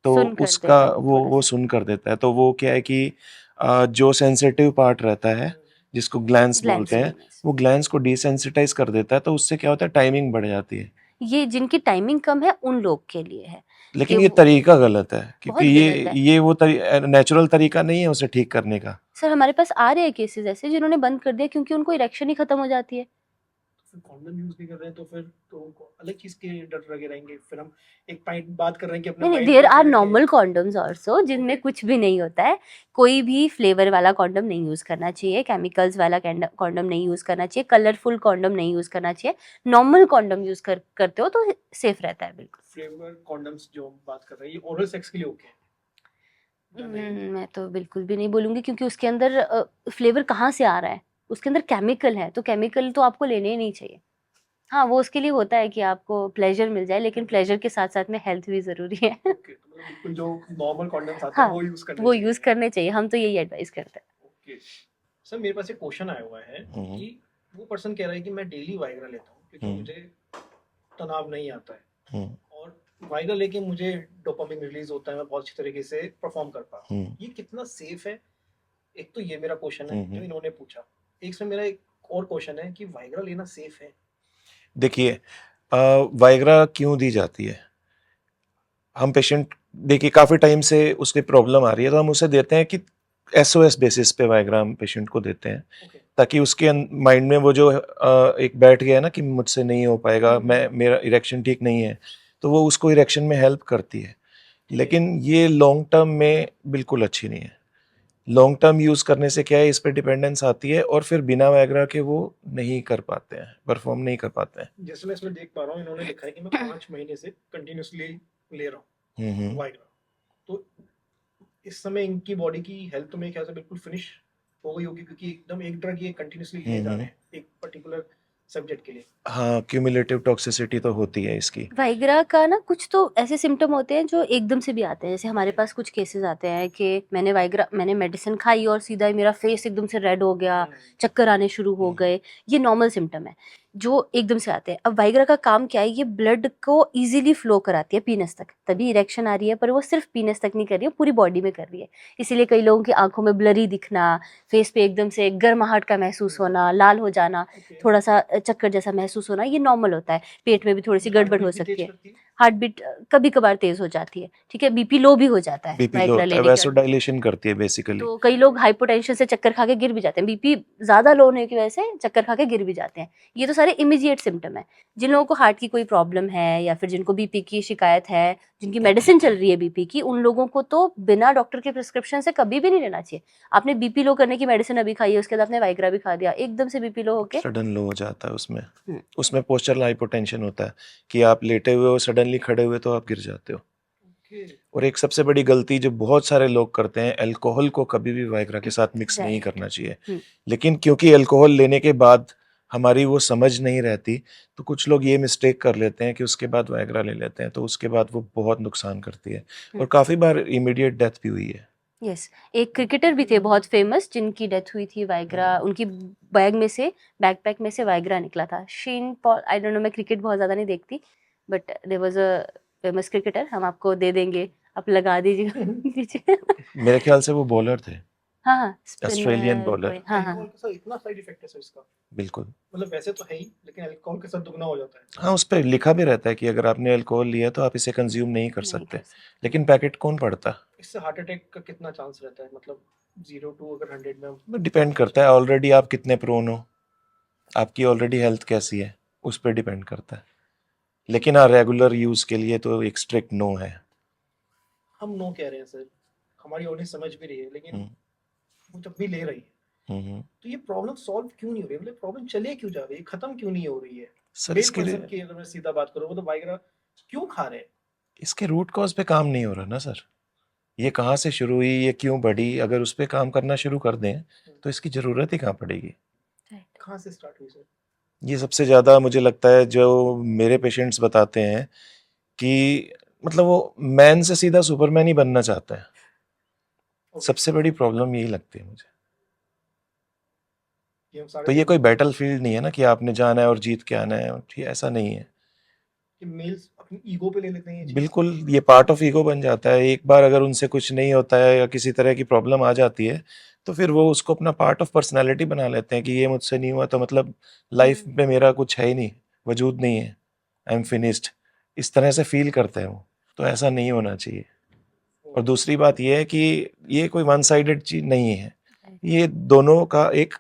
तो सुन कर उसका देता है थोड़ा वो सा। सुन कर देता है। तो वो क्या है कि जो सेंसिटिव पार्ट रहता है जिसको ग्लैंड्स ग्लैंड्स बोलते हैं, पेनिस, वो ग्लैंड्स को डिसेंसिटाइज कर देता है, तो उससे क्या होता है टाइमिंग बढ़ जाती है। ये जिनकी टाइमिंग कम है उन लोग के लिए है कि लेकिन ये वो तरीका गलत है, क्योंकि बहुत गलत है। ये वो नेचुरल तरीका नहीं है उसे ठीक करने का। सर हमारे पास आ रहे हैं केसेस ऐसे जिन्होंने बंद कर दिया क्योंकि उनको इरेक्शन ही खत्म हो जाती है। फिर कॉन्डम यूज नहीं कर रहे हैं तो फिर तो उनको अलग चीज के डर लगे रहेंगे। फिर हम एक पॉइंट बात कर रहे हैं कि अपने नहीं नहीं, माइंड देयर को आर लेके। नॉर्मल कॉन्डम्स ऑल्सो जिनमें ओके। कुछ भी नहीं होता है। कोई भी फ्लेवर वाला कॉन्डम नहीं यूज करना चाहिए, केमिकल्स वाला कॉन्डम नहीं यूज करना चाहिए, कलरफुल कॉन्डम नहीं यूज करना चाहिए। नॉर्मल कॉन्डम यूज करते हो तो सेफ रहता है बिल्कुल। फ्लेवर कॉन्डम्स जो हम बात कर रहे हैं ये ओरल सेक्स के लिए ओके है या नहीं? मैं तो बिल्कुल भी नहीं बोलूंगी क्योंकि उसके अंदर फ्लेवर कहाँ से आ रहा है, उसके अंदर केमिकल है, तो केमिकल तो आपको लेने ही नहीं चाहिए। हाँ, वो उसके लिए होता है कि आपको प्लेजर मिल जाए, लेकिन प्लेजर के साथ साथ में हेल्थ भी जरूरी है। ओके, तो मतलब बिल्कुल जो नॉर्मल कॉन्डम्स आते हैं हाँ, वो यूज करने वो चाहिए। यूज करने चाहिए, हम तो यही एडवाइस करते हैं। ओके। सर मेरे पास एक क्वेश्चन आया हुआ है हम्म, कि वो पर्सन कह रहा है कि मैं डेली वाइग्रा लेता हूँ क्योंकि हम्म, मुझे तनाव नहीं आता है हम्म, और वाइग्रा लेके मुझे डोपामिन रिलीज होता है, मैं बहुत अच्छी तरीके से परफॉर्म कर पाता हूँ। हम्म, ये कितना सेफ है? एक तो ये मेरा क्वेश्चन है हम्म। जो इन्होंने पूछा। एक से मेरा एक और क्वेश्चन है कि वाइग्रा लेना सेफ है? देखिए, वाइग्रा क्यों दी जाती है? हम पेशेंट, देखिए काफ़ी टाइम से उसकी प्रॉब्लम आ रही है, तो हम उसे देते हैं कि एसओएस बेसिस पे वाइग्रा हम पेशेंट को देते हैं, ओके। ताकि उसके माइंड में वो जो एक बैठ गया है ना कि मुझसे नहीं हो पाएगा, मैं मेरा इरेक्शन ठीक नहीं है, तो वो उसको इरेक्शन में हेल्प करती है। ठीक है। लेकिन ये लॉन्ग टर्म में बिल्कुल अच्छी नहीं है। लॉन्ग टर्म यूज़ करने से क्या है, इस पे डिपेंडेंस आती है और फिर बिना वाइग्रा के वो नहीं कर पाते हैं, परफॉर्म नहीं कर पाते हैं। जैसे मैं इसमें देख पा रहा हूँ इन्होंने लिखा है कि मैं 5 महीने से कंटिन्यूअसली ले रहा हूँ हम्म, वाइग्रा। तो इस समय इनकी बॉडी की हेल्थ तो मेरे ख्याल से बिल्कुल फिनिश हो गई होगी क्योंकि एकदम एक ड्रग ये कंटिन्यूअसली लिए जा रहे हैं एक पर्टिकुलर सब्जेक्ट के लिए। हाँ, क्यूमुलेटिव टॉक्सिसिटी तो होती है इसकी। वाइग्रा का ना कुछ तो ऐसे सिम्टम होते हैं जो एकदम से भी आते हैं, जैसे हमारे पास कुछ केसेस आते हैं कि मैंने मेडिसिन खाई और सीधा ही मेरा फेस एकदम से रेड हो गया, चक्कर आने शुरू हो गए। ये नॉर्मल सिम्टम है जो एकदम से आते हैं। अब वाइग्रा का काम क्या है, ये ब्लड को इजीली फ्लो कराती है पीनस तक, तभी इरेक्शन आ रही है, पर वो सिर्फ पीनस तक नहीं कर रही है, पूरी बॉडी में कर रही है। इसीलिए कई लोगों की आंखों में ब्लरी दिखना, फेस पे एकदम से गर्माहट का महसूस होना, लाल हो जाना, थोड़ा सा चक्कर जैसा महसूस होना, ये नॉर्मल होता है। पेट में भी थोड़ी सी गड़बड़ हो सकती है, हार्ट बीट कभी कभार तेज हो जाती है, ठीक है, बीपी लो भी हो जाता है बीपी लो वाइग्रा होता है, लेने के बाद। वैसोडाइलेशन करती है बेसिकली। तो कई लोग हाइपोटेंशन से चक्कर खा के गिर भी जाते हैं, बीपी ज्यादा लो होने की वजह से चक्कर खा के गिर भी जाते हैं। ये तो सारे इमीडिएट सिम्टम है। जिन लोगों को हार्ट की कोई प्रॉब्लम है या फिर जिनको बीपी की शिकायत है, जिनकी मेडिसिन चल रही है बीपी की, उन लोगों को तो बिना डॉक्टर के प्रिस्क्रिप्शन से कभी भी नहीं लेना चाहिए। आपने बीपी लो करने की मेडिसिन अभी खाई है, उसके बाद आपने वाइग्रा भी खा दिया, एकदम से बीपी लो होके सडन लो हो जाता है उसमें। हम्म, उसमें पोस्चरल हाइपोटेंशन होता है कि आप लेटे हुए हो, सडनली खड़े हुए तो आप गिर जाते हो। ओके। और एक सबसे बड़ी गलती जो बहुत सारे लोग करते हैं, अल्कोहल को कभी भी वाइग्रा के साथ मिक्स नहीं राइट। करना चाहिए। लेकिन क्योंकि अल्कोहल लेने के बाद हमारी वो समझ नहीं रहती, तो कुछ लोग ये मिस्टेक कर लेते हैं कि उसके बाद वाइग्रा ले लेते हैं, तो उसके बाद वो बहुत नुकसान करती है और काफ़ी बार इमीडिएट डेथ भी हुई है। यस, एक क्रिकेटर भी थे बहुत फेमस जिनकी डेथ हुई थी, वाइग्रा उनकी बैग में से, बैकपैक में से वाइग्रा निकला था। Shane Paul, I don't know, मैं क्रिकेट बहुत ज्यादा नहीं देखती, but there was a famous cricketer, हम आपको दे देंगे, आप लगा दीजिएगा दीजिए। मेरे ख्याल से वो बॉलर थे, हाँ हाँ, ऑस्ट्रेलियन स्पिनर बॉलर। कोई, हाँ हाँ। अल्कोहल के साथ इतना साइड इफेक्ट है सर इसका? बिल्कुल। मतलब वैसे तो है ही लेकिन अल्कोहल के साथ दुगना हो जाता है। हाँ, उस पर लिखा भी रहता है कि अगर आपने अल्कोहल लिया तो आप इसे कंज्यूम नहीं कर नहीं सकते, कर सकते। लेकिन पैकेट कौन पढ़ता? इससे हार्ट अटैक का कितना चांस रहता है? मतलब 0 टू अगर 100 में हम डिपेंड करता है ऑलरेडी आप कितने प्रोन हो, आपकी ऑलरेडी हेल्थ कैसी है, उस पर डिपेंड करता है। लेकिन हाँ, रेगुलर यूज के लिए तो एक स्ट्रिक्ट नो है। हम नो कह रहे हैं सर, हमारी ऑडियंस समझ भी रही है लेकिन हम्म, वो जब भी ले रही है तो ये प्रॉब्लम सॉल्व क्यों नहीं हो रही? मतलब प्रॉब्लम चले क्यों जा रही है, खत्म क्यों नहीं हो रही है? सर मेन इसके पर्सन की अगर मैं सीधा बात करूँ वो तो वाइग्रा क्यों खा रहे हैं? इसके रूट कॉज पे काम नहीं हो रहा ना सर। ये कहाँ से शुरू हुई, ये क्यों बढ़ी, अगर उस पे काम करना शुरू कर दें तो इसकी जरूरत ही कहाँ पड़ेगी। कहाँ से स्टार्ट हुई सर? ये सबसे ज्यादा मुझे लगता है जो मेरे पेशेंट्स बताते हैं कि मतलब वो मैन से सीधा सुपरमैन ही बनना चाहता है। Okay, सबसे बड़ी प्रॉब्लम यही लगती है मुझे। ये हम सारे तो ये देख कोई रहे हैं बैटल फील्ड नहीं है ना कि आपने जाना है और जीत के आना है, ठीक ऐसा नहीं है। कि मेल्स अपनी ईगो पे ले लेते हैं ये चीज। बिल्कुल, ये पार्ट ऑफ ईगो बन जाता है। एक बार अगर उनसे कुछ नहीं होता है या किसी तरह की प्रॉब्लम आ जाती है तो फिर वो उसको अपना पार्ट ऑफ पर्सनैलिटी बना लेते हैं कि ये मुझसे नहीं हुआ तो मतलब लाइफ में मेरा कुछ है ही नहीं, वजूद नहीं है, आई एम फिनिश्ड, इस तरह से फील करते हैं वो। तो ऐसा नहीं होना चाहिए। और दूसरी बात ये है कि ये कोई वन साइडेड चीज नहीं है, ये दोनों का एक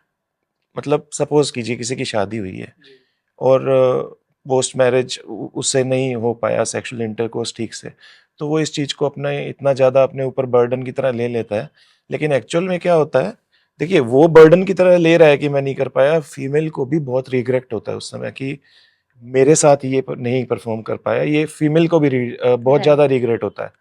मतलब सपोज कीजिए किसी की शादी हुई है जी, और पोस्ट मैरिज उससे नहीं हो पाया सेक्सुअल इंटरकोर्स ठीक से, तो वो इस चीज को अपने इतना ज्यादा अपने ऊपर बर्डन की तरह ले लेता है। लेकिन एक्चुअल में क्या होता है, देखिए वो बर्डन की तरह ले रहा है कि मैं नहीं कर पाया, फीमेल को भी बहुत रिग्रेट होता है उस समय कि मेरे साथ ये नहीं परफॉर्म कर पाया, ये फीमेल को भी बहुत ज्यादा राइट। रिग्रेट होता है।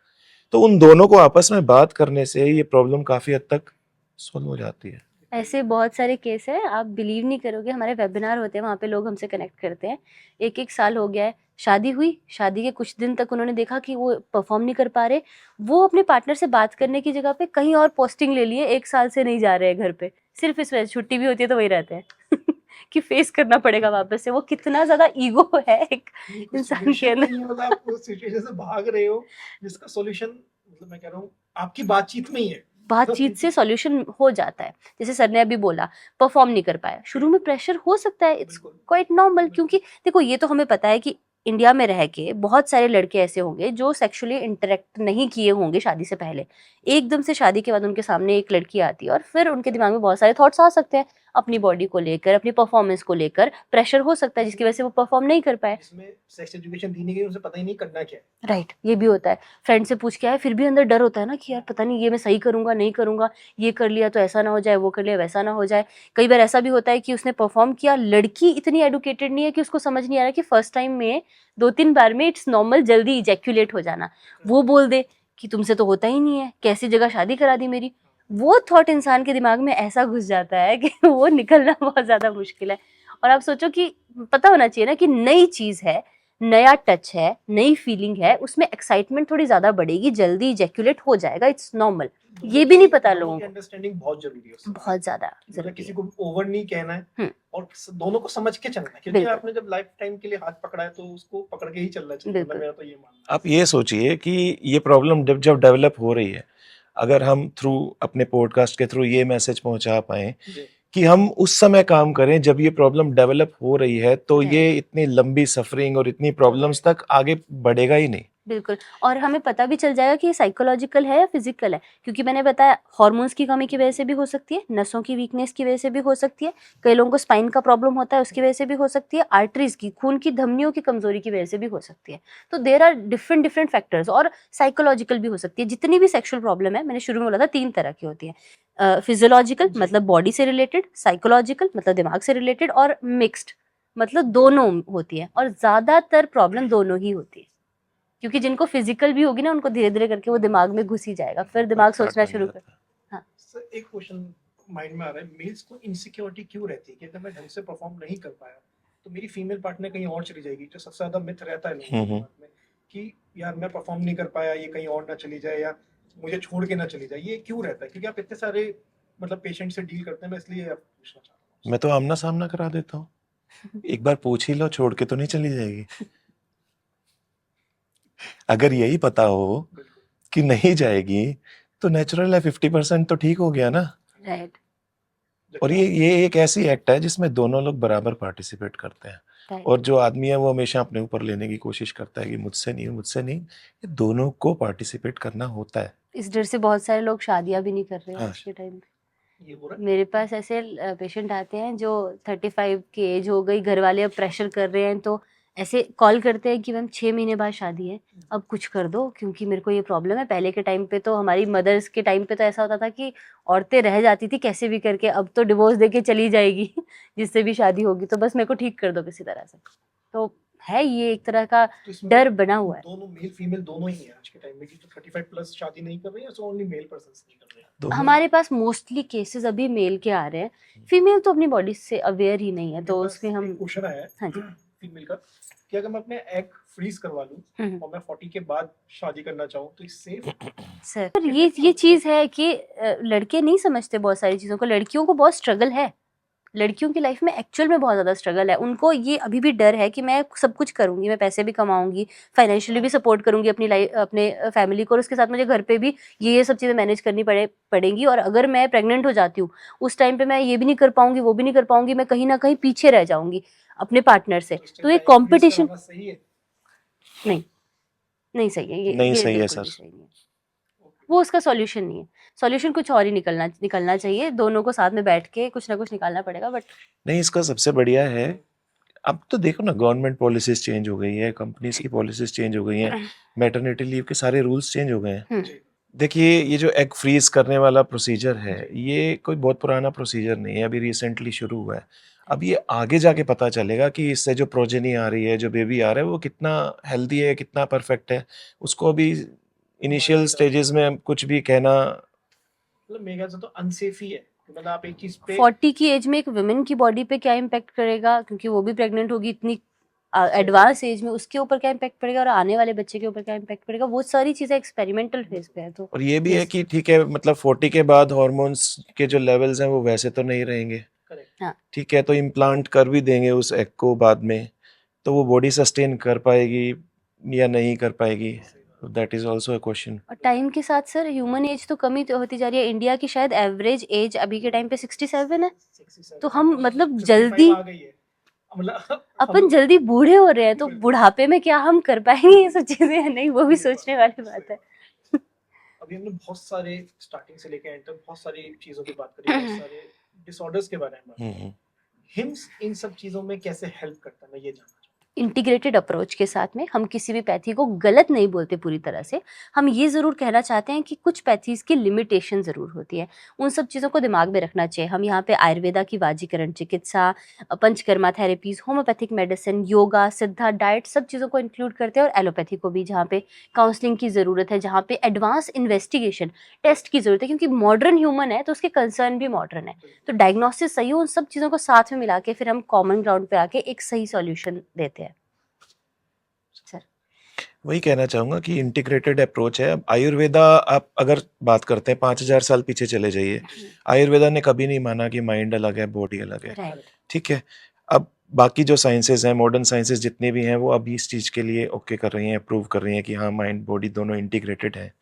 तो उन दोनों को आपस में बात करने से ये प्रॉब्लम काफी हद तक सॉल्व हो जाती है। ऐसे बहुत सारे केस हैं, आप बिलीव नहीं करोगे, हमारे वेबिनार होते हैं वहाँ पे लोग हमसे कनेक्ट करते हैं। एक एक साल हो गया है, शादी हुई, शादी के कुछ दिन तक उन्होंने देखा कि वो परफॉर्म नहीं कर पा रहे, वो अपने पार्टनर से बात करने की जगह पे कहीं और पोस्टिंग ले लिए, 1 साल से नहीं जा रहे हैं घर पे, सिर्फ इस वजह से छुट्टी भी होती है तो वही रहते हैं कि फेस करना पड़ेगा वापस से। वो कितना ज्यादा ईगो है एक ये कोई इंसान के solution अंदर। नहीं है, मतलब आप उस सिचुएशन से भाग रहे हो जिसका सॉल्यूशन मतलब मैं कह रहा हूँ आपकी बातचीत में ही है। बातचीत से सॉल्यूशन हो जाता है। जैसे सर ने अभी बोला परफॉर्म नहीं कर पाया, शुरू में प्रेशर हो सकता है, इट्स बिल्कुल। क्वाइट नॉर्मल, क्योंकि देखो ये तो हमें पता है कि इंडिया में रह के बहुत सारे लड़के ऐसे होंगे जो सेक्सुअली इंटरेक्ट नहीं किए होंगे शादी से पहले, एकदम से शादी के बाद उनके सामने एक लड़की आती है और फिर उनके दिमाग में बहुत सारे थॉट्स आ सकते हैं अपनी बॉडी को लेकर, अपनी परफॉर्मेंस को लेकर, प्रेशर हो सकता है जिसकी वजह से वो परफॉर्म नहीं कर पाए। जिसमें सेक्स एजुकेशन दी नहीं गई, उसे पता ही नहीं करना क्या है। राइट, ये भी होता है। फ्रेंड से पूछ के आए फिर भी अंदर डर होता है ना कि यार पता नहीं ये मैं सही करूंगा नहीं करूंगा, ये कर लिया तो ऐसा ना हो जाए, वो कर लिया वैसा ना हो जाए। कई बार ऐसा भी होता है कि उसने परफॉर्म किया, लड़की इतनी एडुकेटेड नहीं है कि उसको समझ नहीं आ रहा कि फर्स्ट टाइम में 2-3 बार में इट्स नॉर्मल जल्दी इजैक्यूलेट हो जाना, वो बोल दे कि तुमसे तो होता ही नहीं है, कैसी जगह शादी करा दी मेरी। वो थॉट इंसान के दिमाग में ऐसा घुस जाता है कि वो निकलना बहुत ज्यादा मुश्किल है। और आप सोचो कि पता होना चाहिए ना कि नई चीज है, नया टच है, नई फीलिंग है, उसमें एक्साइटमेंट थोड़ी ज्यादा बढ़ेगी, जल्दी इजैक्यूलेट हो जाएगा, इट्स नॉर्मल। ये भी नहीं पता लोगों को। अंडरस्टैंडिंग बहुत जरूरी है उसमें। बहुत ज्यादा मतलब जरूरी किसी है। को ओवर नहीं कहना है हम्म, और दोनों को समझ के चलना है, क्योंकि बिल्कुल आपने जब लाइफ टाइम के लिए हाथ पकड़ा है तो उसको पकड़ के ही चलना चाहिए, मतलब बिल्कुल। मेरा तो ये मानना आप ये सोचिए कि ये प्रॉब्लम जब डेवलप हो रही है, अगर हम थ्रू अपने पॉडकास्ट के थ्रू ये मैसेज पहुंचा पाए है जी। कि हम उस समय काम करें जब ये प्रॉब्लम डेवलप हो रही है, तो ये राइट, इतनी लंबी सफरिंग और इतनी प्रॉब्लम्स तक आगे बढ़ेगा ही नहीं। बिल्कुल। और हमें पता भी चल जाएगा कि ये साइकोलॉजिकल है या फिजिकल है, क्योंकि मैंने बताया हार्मोन्स की कमी की वजह से भी हो सकती है, नसों की वीकनेस की वजह से भी हो सकती है, कई लोगों को स्पाइन का प्रॉब्लम होता है उसकी वजह से भी हो सकती है, आर्टरीज की, खून की धमनियों की कमजोरी की वजह से भी हो सकती है। तो there are different different factors, और साइकोलॉजिकल भी हो सकती है। जितनी भी सेक्सुअल प्रॉब्लम है, मैंने शुरू में बोला था 3 तरह की होती है, फिजियोलॉजिकल जी। मतलब बॉडी से रिलेटेड, साइकोलॉजिकल मतलब दिमाग से रिलेटेड, और मिक्स्ड मतलब दोनों होती है। और ज्यादातर प्रॉब्लम दोनों ही होती है, क्योंकि जिनको फिजिकल भी होगी ना उनको धीरे धीरे करके वो दिमाग में घुस ही जाएगा, फिर दिमाग स्टार्ट सोचना बन शुरू कर। जाता है। हाँ, सर एक क्वेश्चन माइंड में आ रहा है, मेल्स को इनसिक्योरिटी क्यों रहती है कि अगर मैं ढंग से परफॉर्म नहीं कर पाया तो मेरी फीमेल पार्टनर कहीं और चली जाएगी, जो सबसे ज्यादा मिथ रहता है लोगों के दिमाग में कि यार मैं परफॉर्म नहीं कर पाया, ये कहीं और ना चली जाए या मुझे छोड़ के ना चली जाए। ये क्यों रहता है? क्योंकि आप इतने सारे मतलब पेशेंट से डील करते हैं, मैं इसलिए आप पूछना चाह रहा हूँ। मैं तो आमना सामना करा देता हूँ, एक बार पूछ ही लो, छोड़ के तो नहीं चली जाएगी। अगर यही पता हो बिल्कुल। कि नहीं जाएगी तो नेचुरल है, 50% तो ठीक हो गया ना। राइट और जबकि ये एक ऐसी एक्ट है जिसमें दोनों लोग बराबर पार्टिसिपेट करते हैं। राइट। और जो आदमी है वो हमेशा अपने ऊपर लेने की कोशिश करता है कि मुझसे नहीं मुझसे नहीं, ये दोनों को पार्टिसिपेट करना होता है। इस डर से बहुत सारे लोग शादियां भी नहीं कर रहे हैं हाँ, आज के टाइम पे। ये हो रहा है। मेरे पास ऐसे पेशेंट आते हैं जो 35 की एज हो गई, घर वाले अब प्रेशर कर रहे हैं, तो ऐसे कॉल करते हैं कि मैम 6 महीने बाद शादी है, अब कुछ कर दो क्योंकि मेरे को ये प्रॉब्लम है। पहले के टाइम पे तो हमारी मदर्स के टाइम पे तो ऐसा होता था कि औरतें रह जाती थी कैसे भी करके, अब तो डिवोर्स दे के चली जाएगी जिससे भी शादी होगी, तो बस मेरे को ठीक कर दो किसी तरह से। तो है ये एक तरह का तो इसमें डर बना हुआ है। दोनों मेल फीमेल दोनों ही है आज के टाइम में, कि जो 35 प्लस शादी नहीं कर रहे हैं, सो ओनली मेल पर्संस नहीं कर रहे हैं। दोनों हमारे पास मोस्टली केसेस अभी मेल के आ रहे हैं, फीमेल तो अपनी बॉडी से अवेयर ही नहीं है, तो मेरे पास उसमें हम एक क्वेश्चन आया है हाँ जी। फीमेल का, कि अगर मैं अपने एग फ्रीज करवा लूं और मैं 40 के बाद शादी करना चाहूं तो इससे सर ये चीज है कि लड़के नहीं समझते बहुत सारी चीजों को, लड़कियों को बहुत स्ट्रगल है, लड़कियों की लाइफ में एक्चुअल में बहुत ज्यादा स्ट्रगल है। उनको ये अभी भी डर है कि मैं सब कुछ करूंगी, मैं पैसे भी कमाऊंगी, फाइनेंशियली भी सपोर्ट करूंगी अपनी लाइफ, अपने फैमिली को, और उसके साथ मुझे घर पे भी ये सब चीजें मैनेज करनी पड़ेंगी, और अगर मैं प्रेग्नेंट हो जाती हूँ उस टाइम पे मैं ये भी नहीं कर पाऊंगी, वो भी नहीं कर पाऊंगी, मैं कहीं ना कहीं पीछे रह जाऊंगी अपने पार्टनर से। तो ये कंपटीशन सही है। नहीं सही है, नहीं ये सही है बिल्कुल भी सर। सही नहीं है। वो उसका सॉल्यूशन नहीं है, सॉल्यूशन कुछ और ही निकलना चाहिए, दोनों को साथ में बैठ के कुछ ना कुछ निकालना पड़ेगा। बट नहीं, इसका सबसे बढ़िया है, अब तो देखो ना, गवर्नमेंट पॉलिसीज चेंज हो गई है, कंपनीज की पॉलिसीज चेंज हो गई हैं, मैटरनिटी लीव के सारे रूल्स चेंज हो गए हैं। देखिए, ये जो एग फ्रीज करने वाला प्रोसीजर है, ये कोई बहुत पुराना प्रोसीजर नहीं है, अभी रिसेंटली शुरू हुआ है। अब ये आगे जाके पता चलेगा कि इससे जो प्रोजेनी आ रही है, जो बेबी आ रहा है, वो कितना हेल्दी है, कितना परफेक्ट है। उसको अभी इनिशियल स्टेजेस में कुछ भी कहना, मतलब मेरे ख्याल से तो अनसेफ ही है। मतलब आप एक चीज पे 40 की एज में एक वुमेन की बॉडी पे क्या इम्पैक्ट करेगा, क्योंकि वो भी प्रेग्नेंट होगी इतनी एडवांस एज में, उसके ऊपर क्या इम्पैक्ट पड़ेगा और आने वाले बच्चे के ऊपर क्या इम्पैक्ट पड़ेगा, वो सारी चीजें एक्सपेरिमेंटल फेज पे है। तो और ये भी है कि ठीक है, मतलब 40 के बाद हॉर्मोन्स के जो लेवल्स हैं वो वैसे तो नहीं रहेंगे, करेक्ट। हाँ, ठीक है, तो इम्प्लांट कर भी देंगे उस एग को बाद में, तो वो बॉडी सस्टेन कर पाएगी या नहीं कर पाएगी, that is also a question. और टाइम के साथ सर ह्यूमन एज तो कम ही तो होती जा रही है। इंडिया की शायद एवरेज एज अभी के टाइम पे 67 है, 67 तो हम मतलब 55 जल्दी आ गई है। मतलब अपन जल्दी बूढ़े हो रहे हैं, तो बुढ़ापे में क्या हम कर पाएंगे ये सब चीजें या नहीं, वो भी सोचने वाली बात है। अभी हमने बहुत सारे स्टार्टिंग से लेके एंड तक बहुत सारी चीजों की बात करी, बहुत सारे डिसऑर्डर्स के बारे में बात करी। हिम्स इन सब चीजों में कैसे हेल्प करता है, मैं ये जानना चाहूँ। इंटीग्रेटेड अप्रोच के साथ में हम किसी भी पैथी को गलत नहीं बोलते पूरी तरह से, हम ये ज़रूर कहना चाहते हैं कि कुछ पैथीज की लिमिटेशन ज़रूर होती है, उन सब चीज़ों को दिमाग में रखना चाहिए। हम यहाँ पे आयुर्वेदा की वाजीकरण चिकित्सा, panchakarma therapies, homeopathic medicine, yoga, सिद्धा, डाइट, सब चीज़ों को इंक्लूड करते हैं, और एलोपैथी को भी, जहाँ पे काउंसलिंग की ज़रूरत है, जहाँ पे एडवांस इन्वेस्टिगेशन टेस्ट की ज़रूरत है, क्योंकि मॉडर्न ह्यूमन है तो उसके कंसर्न भी मॉडर्न है। तो डायग्नोसिस सही हो, उन सब चीज़ों को साथ में मिला के फिर हम कॉमन ग्राउंड पे आके एक सही सॉल्यूशन देते हैं। वही कहना चाहूंगा कि इंटीग्रेटेड अप्रोच है। अब आयुर्वेदा, आप अगर बात करते हैं 5000 साल पीछे चले जाइए, आयुर्वेदा ने कभी नहीं माना कि माइंड अलग है, बॉडी अलग है, राइट। ठीक है। अब बाकी जो साइंसेज हैं, मॉडर्न साइंसेज जितनी भी हैं, वो अभी इस चीज़ के लिए ओके कर रही हैं, प्रूव कर रही हैं कि हाँ, माइंड बॉडी दोनों इंटीग्रेटेड है।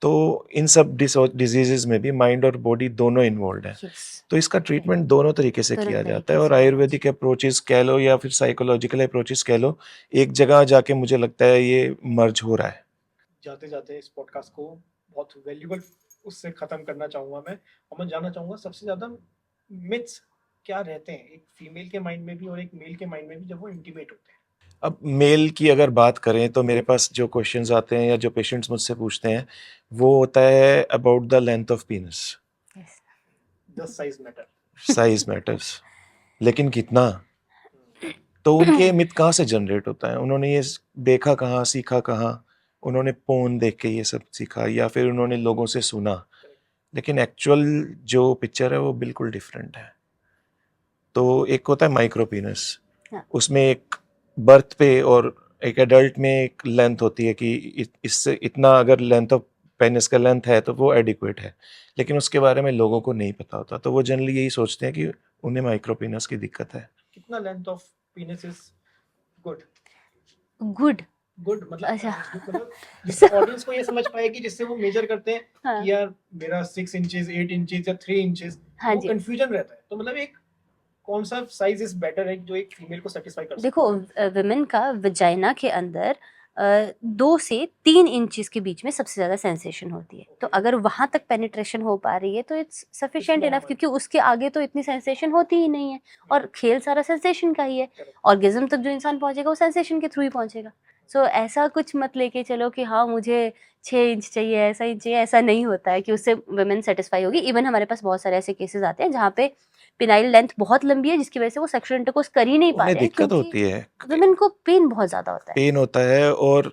तो इन सब डिजीजेज में भी माइंड और बॉडी दोनों इन्वॉल्व है, तो इसका ट्रीटमेंट दोनों तरीके से दोनों किया तरीके जाता है। से और आयुर्वेदिक अप्रोचेस कह लो या फिर साइकोलॉजिकल अप्रोचेस कह लो, एक जगह जाके मुझे लगता है ये मर्ज हो रहा है। जाते जाते इस पॉडकास्ट को बहुत वैल्यूबल उससे खत्म करना चाहूंगा मैं, और मैं जानना चाहूंगा सबसे ज्यादा मिथ्स क्या रहते हैं एक फीमेल के माइंड में भी और एक मेल के माइंड में भी जब वो इंटीमेट होते हैं। अब मेल की अगर बात करें तो मेरे पास जो क्वेश्चंस आते हैं या जो पेशेंट्स मुझसे पूछते हैं, वो होता है about the length of पीनस। The size matter, size matters, लेकिन कितना? तो उनके मिथ कहाँ से जनरेट होता है? उन्होंने ये देखा कहाँ, सीखा कहाँ? उन्होंने पोन देख के ये सब सीखा या फिर उन्होंने लोगों से सुना, लेकिन एक्चुअल जो पिक्चर है वो बिल्कुल डिफरेंट है। तो एक होता है माइक्रो पीनस, उसमें एक बर्थ पे और एक एडल्ट में एक लेंथ होती है कि इससे इतना अगर लेंथ ऑफ पेनिस का लेंथ है तो वो एडिक्वेट है, लेकिन उसके बारे में लोगों को नहीं पता होता, तो वो जनरली यही सोचते हैं कि उन्हें माइक्रो पीनस की दिक्कत है। कितना length of पीनस is good? Good मतलब अच्छा। मतलब जिससे ऑडियंस को ये समझ पाए कि जिससे वो मेजर करते हैं हाँ। कि यार मेरा 6 इंचेस 8 इंचेस या 3 इंचेस, हाँ वो जी। कंफ्यूजन रहता है। तो मतलब एक कौन सा साइज इज बेटर है जो एक फीमेल को सेटिस्फाई कर सकता है? देखो, विमेन का वजाइना के अंदर 2 से 3 इंचेस के बीच में सबसे ज्यादा सेंसेशन होती है, तो अगर वहां तक पेनिट्रेशन हो पा रही है तो इट्स सफिशिएंट इनफ, क्योंकि उसके आगे तो इतनी सेंसेशन होती ही नहीं है, और खेल सारा सेंसेशन का ही है। ऑर्गेज्म तक जो इंसान पहुंचेगा वो सेंसेशन के थ्रू ही पहुंचेगा। सो ऐसा कुछ मत लेके चलो कि हाँ मुझे 6 इंच चाहिए, ऐसा इंच चाहिए, ऐसा नहीं होता है कि उससे वुमेन सेटिस्फाई होगी। इवन हमारे पास बहुत सारे ऐसे केसेस आते हैं जहाँ पे पिनाइल लेंथ बहुत लंबी है, जिसकी वजह से वो सेक्सुअल इंटरकोर्स कर ही नहीं पा उन्हें रहे हैं, दिक्कत क्योंकि होती है, वुमेन को पेन बहुत ज्यादा होता है। पेन होता है, और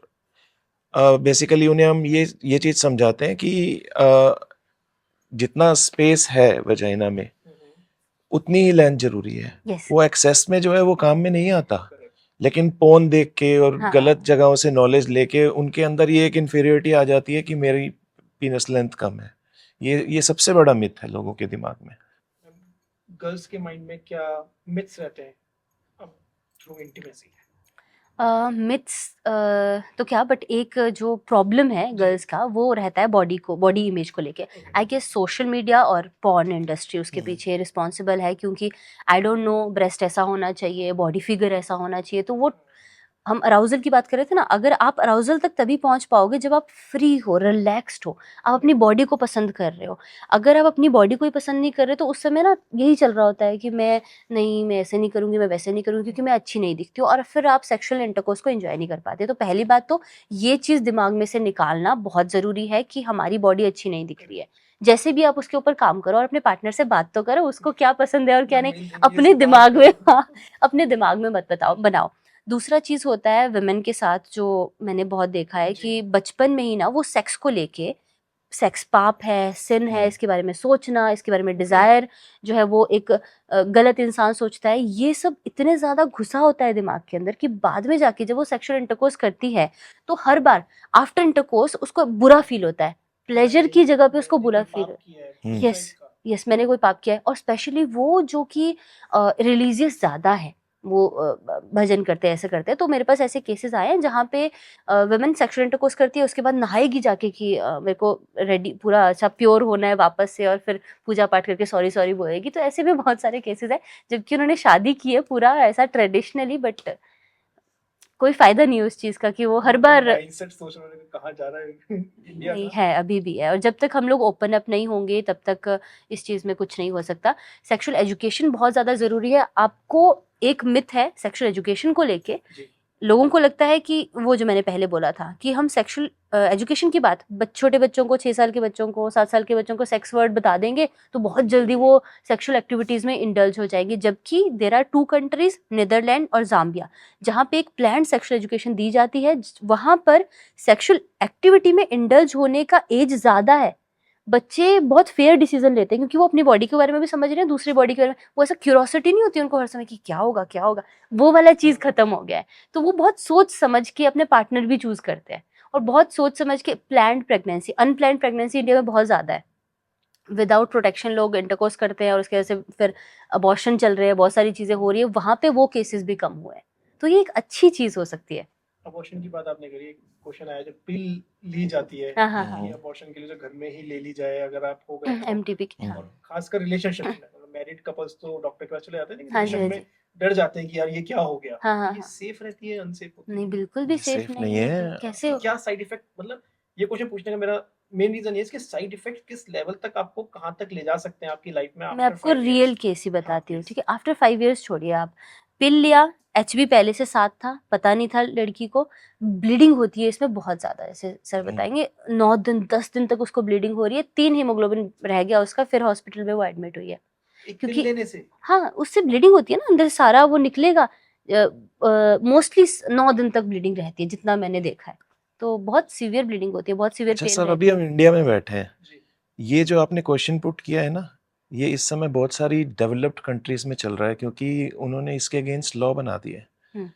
बेसिकली उन्हें हम ये चीज समझाते हैं कि जितना स्पेस है वजाइना में उतनी ही लेंथ जरूरी है। यस, वो एक्सेस में जो है वो काम में नहीं आता, लेकिन पोन देख के और हाँ। गलत जगहों से नॉलेज लेके उनके अंदर ये एक इन्फीरियरिटी आ जाती है कि मेरी पीनस लेंथ कम है। ये सबसे बड़ा मिथ है लोगों के दिमाग में। गर्ल्स के माइंड में क्या मिथ्स रहते हैं अब थ्रू इंटीमेसी? मिथ्स तो क्या, बट एक जो प्रॉब्लम है गर्ल्स का वो रहता है बॉडी इमेज को लेके। आई गेस सोशल मीडिया और पॉर्न इंडस्ट्री उसके पीछे रिस्पॉन्सिबल है, क्योंकि आई डोंट नो, ब्रेस्ट ऐसा होना चाहिए, बॉडी फिगर ऐसा होना चाहिए, तो वो हम अराउजल की बात कर रहे थे ना, अगर आप अराउजल तक तभी पहुंच पाओगे जब आप फ्री हो, रिलैक्स्ड हो, आप अपनी बॉडी को पसंद कर रहे हो। अगर आप अपनी बॉडी को ही पसंद नहीं कर रहे तो उस समय ना यही चल रहा होता है कि मैं ऐसे नहीं करूंगी, मैं वैसे नहीं करूंगी क्योंकि मैं अच्छी नहीं दिखती हूँ, और फिर आप सेक्सुअल इंटरकोर्स को एंजॉय नहीं कर पाते। तो पहली बात तो ये चीज दिमाग में से निकालना बहुत जरूरी है कि हमारी बॉडी अच्छी नहीं दिख रही है। जैसे भी आप उसके ऊपर काम करो और अपने पार्टनर से बात तो करो, उसको क्या पसंद है और क्या नहीं, अपने दिमाग में, हाँ, अपने दिमाग में मत बनाओ। दूसरा चीज होता है वुमेन के साथ, जो मैंने बहुत देखा है कि बचपन में ही ना वो सेक्स को लेके, सेक्स पाप है, सिन है, इसके बारे में सोचना, इसके बारे में डिजायर जो है वो एक गलत इंसान सोचता है, ये सब इतने ज्यादा घुसा होता है दिमाग के अंदर कि बाद में जाके जब वो सेक्सुअल इंटरकोर्स करती है तो हर बार आफ्टर इंटरकोर्स उसको बुरा फील होता है, प्लेजर की जगह पे उसको बुरा फील। यस, यस, मैंने कोई पाप किया है। और स्पेशली वो जो कि रिलीजियस ज्यादा है, वो भजन करते हैं, ऐसे करते हैं, तो मेरे पास ऐसे केसेस आए हैं जहाँ पे वुमेन सेक्सुअल इंटरकोर्स करती है, उसके बाद नहाएगी जाके कि मेरे को रेडी पूरा अच्छा प्योर होना है वापस से, और फिर पूजा पाठ करके सॉरी सॉरी बोलेगी। तो ऐसे भी बहुत सारे केसेस है, जबकि उन्होंने शादी की है पूरा ऐसा ट्रेडिशनली, बट कोई फायदा नहीं है उस चीज का कि वो हर बार माइंडसेट सोच रहे हैं कहाँ जा रहा है इंडिया नहीं का। है, अभी भी है। और जब तक हम लोग ओपन अप नहीं होंगे तब तक इस चीज में कुछ नहीं हो सकता। सेक्सुअल एजुकेशन बहुत ज्यादा जरूरी है। आपको एक मिथ है सेक्सुअल एजुकेशन को लेके, जी। लोगों को लगता है कि वो जो मैंने पहले बोला था कि हम सेक्सुअल एजुकेशन की बात छोटे बच्चों को, 6 साल के बच्चों को, 7 साल के बच्चों को सेक्स वर्ड बता देंगे तो बहुत जल्दी वो सेक्सुअल एक्टिविटीज में इंडल्ज हो जाएंगे। जबकि देर आर 2 कंट्रीज, नीदरलैंड और जाम्बिया, जहाँ पे एक प्लान्ड सेक्सुअल एजुकेशन दी जाती है। वहां पर सेक्सुअल एक्टिविटी में इंडल्ज होने का एज ज्यादा है। बच्चे बहुत फेयर डिसीजन लेते हैं क्योंकि वो अपनी बॉडी के बारे में भी समझ रहे हैं, दूसरी बॉडी के बारे में। वो ऐसा क्यूरोसिटी नहीं होती उनको हर समय कि क्या होगा क्या होगा, वो वाला चीज खत्म हो गया है। तो वो बहुत सोच समझ के अपने पार्टनर भी चूज करते हैं, और बहुत सोच समझ के। Planned pregnancy, unplanned pregnancy India में बहुत ज्यादा है। विदाउट प्रोटेक्शन लोग इंटरकोर्स करते हैं और उसके वजह से फिर अबॉर्शन चल रहे हैं, बहुत सारी चीजें हो रही है, वहां पे वो केसेस भी कम हुए हैं। तो ये एक अच्छी चीज हो सकती है। अबॉर्शन की बात आपने करी, एक क्वेश्चन आया, जब पिल ली जाती है हाँ, हाँ, हाँ। ये अबॉर्शन के लिए, जो घर में ही ले ली जाए अगर आप हो गए तो, एमटीपी, हाँ, और खासकर रिलेशनशिप में, मैरिड कपल्स तो डॉक्टर के पास चले जाते हैं, लेकिन हाँ जी, रिलेशनशिप हाँ में जी। डर जाते हैं कि यार ये क्या हो गया। हाँ, हाँ, ये हाँ। सेफ रहती है, अनसेफ होती नहीं, है? बिल्कुल भी सेफ सेफ नहीं नहीं है। है। कैसे? क्या साइड इफेक्ट, मतलब ये क्वेश्चन पूछने का मेरा मेन रीजन ये है कि साइड इफेक्ट किस लेवल तक आपको कहाँ तक ले जा सकते हैं आपकी लाइफ में मैं आफ्टर आपको 5 रियल इयर्स? केस ही बताती हूँ, please। ठीक है। आफ्टर 5 इयर्स छोड़िए आप, पिल लिया, एचबी पहले से साथ था, पता नहीं था लड़की को, ब्लीडिंग होती है इसमें बहुत ज्यादा, जैसे सर बताएंगे 9 दिन 10 दिन तक उसको ब्लीडिंग हो रही है, 3 हीमोग्लोबिन रह गया उसका, फिर हॉस्पिटल में वो एडमिट हुई है। एक पिल क्योंकि लेने से? हाँ, उससे ब्लीडिंग होती है ना, अंदर सारा वो निकलेगा। मोस्टली 9 दिन तक ब्लीडिंग रहती है जितना मैंने देखा है। तो बहुत सीवियर ब्लीडिंग होती है, बहुत सीवियर अच्छा पेन सर, रहती अभी है। हम इंडिया में बैठे हैं, जी। ये जो आपने क्वेश्चन पुट किया है ना, ये इस समय बहुत सारी डेवलप्ड कंट्रीज में चल रहा है, क्योंकि उन्होंने इसके अगेंस्ट लॉ बना दिए। हम्म।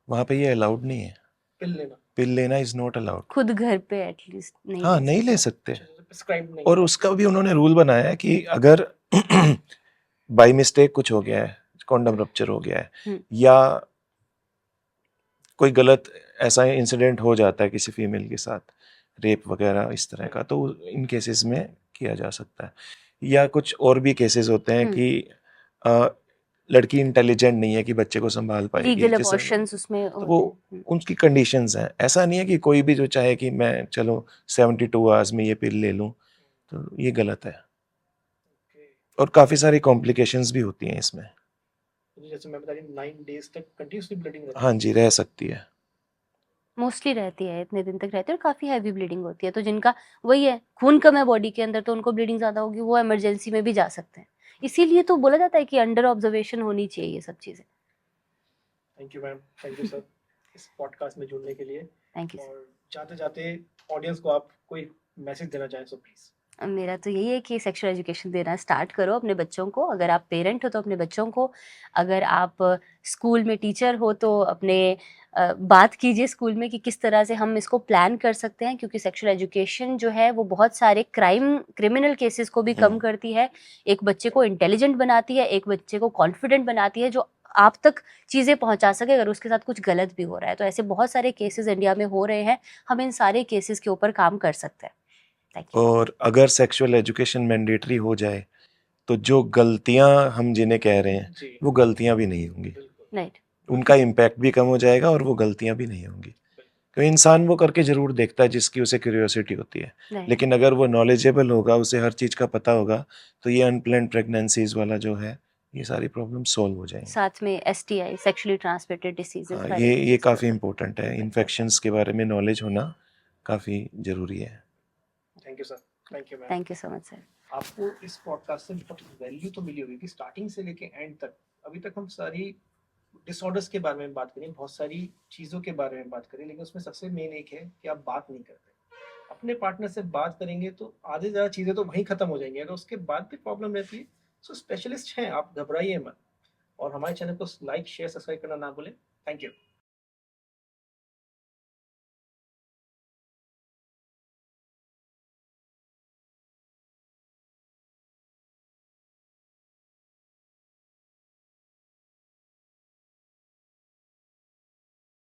वहां पे ये अलाउड नहीं है, पिल लेना पिल लेना इज नॉट अलाउड। खुद घर पे एटलीस्ट नहीं हाँ, ले नहीं ले सकते। सकते। प्रिस्क्राइब नहीं और है। उसका भी उन्होंने रूल बनाया है कि अगर बाई मिस्टेक कुछ हो गया है, कॉन्डम रप्चर हो गया है, हम्म। या कोई गलत ऐसा इंसिडेंट हो जाता है किसी फीमेल के साथ, रेप वगैरह इस तरह का, तो इन केसेस में किया जा सकता है। या कुछ और भी केसेस होते हैं कि लड़की इंटेलिजेंट नहीं है कि बच्चे को संभाल पाएगी, लीगल जैसे अबॉर्शंस उसमें तो होते वो हैं। उनकी कंडीशंस हैं। ऐसा नहीं है कि कोई भी जो चाहे कि मैं चलो 72 आवर्स में ये पिल ले लूं, तो ये गलत है। Okay। और काफ़ी सारी कॉम्प्लिकेशंस भी होती हैं इसमें। तो जैसे मैं बता रही हूँ 9 days तक कंटिन्यूसली ब्लीडिंग रहती हाँ जी, रह सकती है। मोस्टली रहती है, इतने दिन तक रहती है और काफी हैवी ब्लीडिंग होती है। तो जिनका वही है, खून कम है बॉडी के अंदर, तो उनको ब्लीडिंग ज्यादा होगी, वो इमरजेंसी में भी जा सकते हैं। इसीलिए तो बोला जाता है कि अंडर ऑब्जर्वेशन होनी चाहिए ये सब चीजें। Thank you ma'am, thank you sir इस पॉडकास्ट में जुड़ने के लिए। Thank you sir. और जाते जाते ऑडियंस को आप कोई मैसेज देना चाहें तो प्लीज। मेरा तो यही है कि सेक्सुअल एजुकेशन देना स्टार्ट करो अपने बच्चों को। अगर आप पेरेंट हो तो अपने बच्चों को, अगर आप स्कूल में टीचर हो तो अपने बात कीजिए स्कूल में कि किस तरह से हम इसको प्लान कर सकते हैं, क्योंकि सेक्सुअल एजुकेशन जो है वो बहुत सारे क्रिमिनल केसेस को भी कम करती है, एक बच्चे को इंटेलिजेंट बनाती है, एक बच्चे को कॉन्फिडेंट बनाती है, जो आप तक चीज़ें पहुंचा सके अगर उसके साथ कुछ गलत भी हो रहा है। तो ऐसे बहुत सारे केसेस इंडिया में हो रहे हैं, हम इन सारे केसेस के ऊपर काम कर सकते हैं। Thank you. और अगर सेक्सुअल एजुकेशन मैंडेटरी हो जाए तो जो गलतियां हम जिन्हें कह रहे हैं जी वो गलतियां भी नहीं होंगी, बिल्कुल राइट। उनका इम्पैक्ट भी कम हो जाएगा और वो गलतियां भी नहीं होंगी। क्योंकि इंसान वो करके जरूर देखता है जिसकी उसे क्यूरियोसिटी होती है, राइट। लेकिन अगर वो नॉलेजेबल होगा, उसे हर चीज़ का पता होगा, तो ये अनप्लान्ड प्रेगनेंसीज वाला जो है ये सारी प्रॉब्लम सॉल्व हो जाएंगी। साथ में STI, सेक्सुअली ट्रांसमिटेड डिसीजेस, हाँ, ये काफ़ी इम्पोर्टेंट है, इन्फेक्शंस के बारे में नॉलेज होना काफ़ी ज़रूरी है। Thank you sir, thank you ma'am. Thank you so much sir. आपको इस पॉडकास्ट से बहुत वैल्यू तो मिली होगी कि स्टार्टिंग से लेके एंड तक। अभी तक हम सारी डिसऑर्डर्स के बारे में बात करें, बहुत सारी चीज़ों के बारे में बात करें, लेकिन उसमें सबसे मेन एक है कि आप बात नहीं करते। अपने पार्टनर से बात करेंगे तो आधे ज़्यादा चीज़ें तो वहीं ख़त्म हो जाएंगी। अगर उसके बाद भी प्रॉब्लम रहती है तो स्पेशलिस्ट हैं, आप घबराइए मत। और हमारे चैनल को लाइक शेयर सब्सक्राइब करना ना भूलें। Thank you.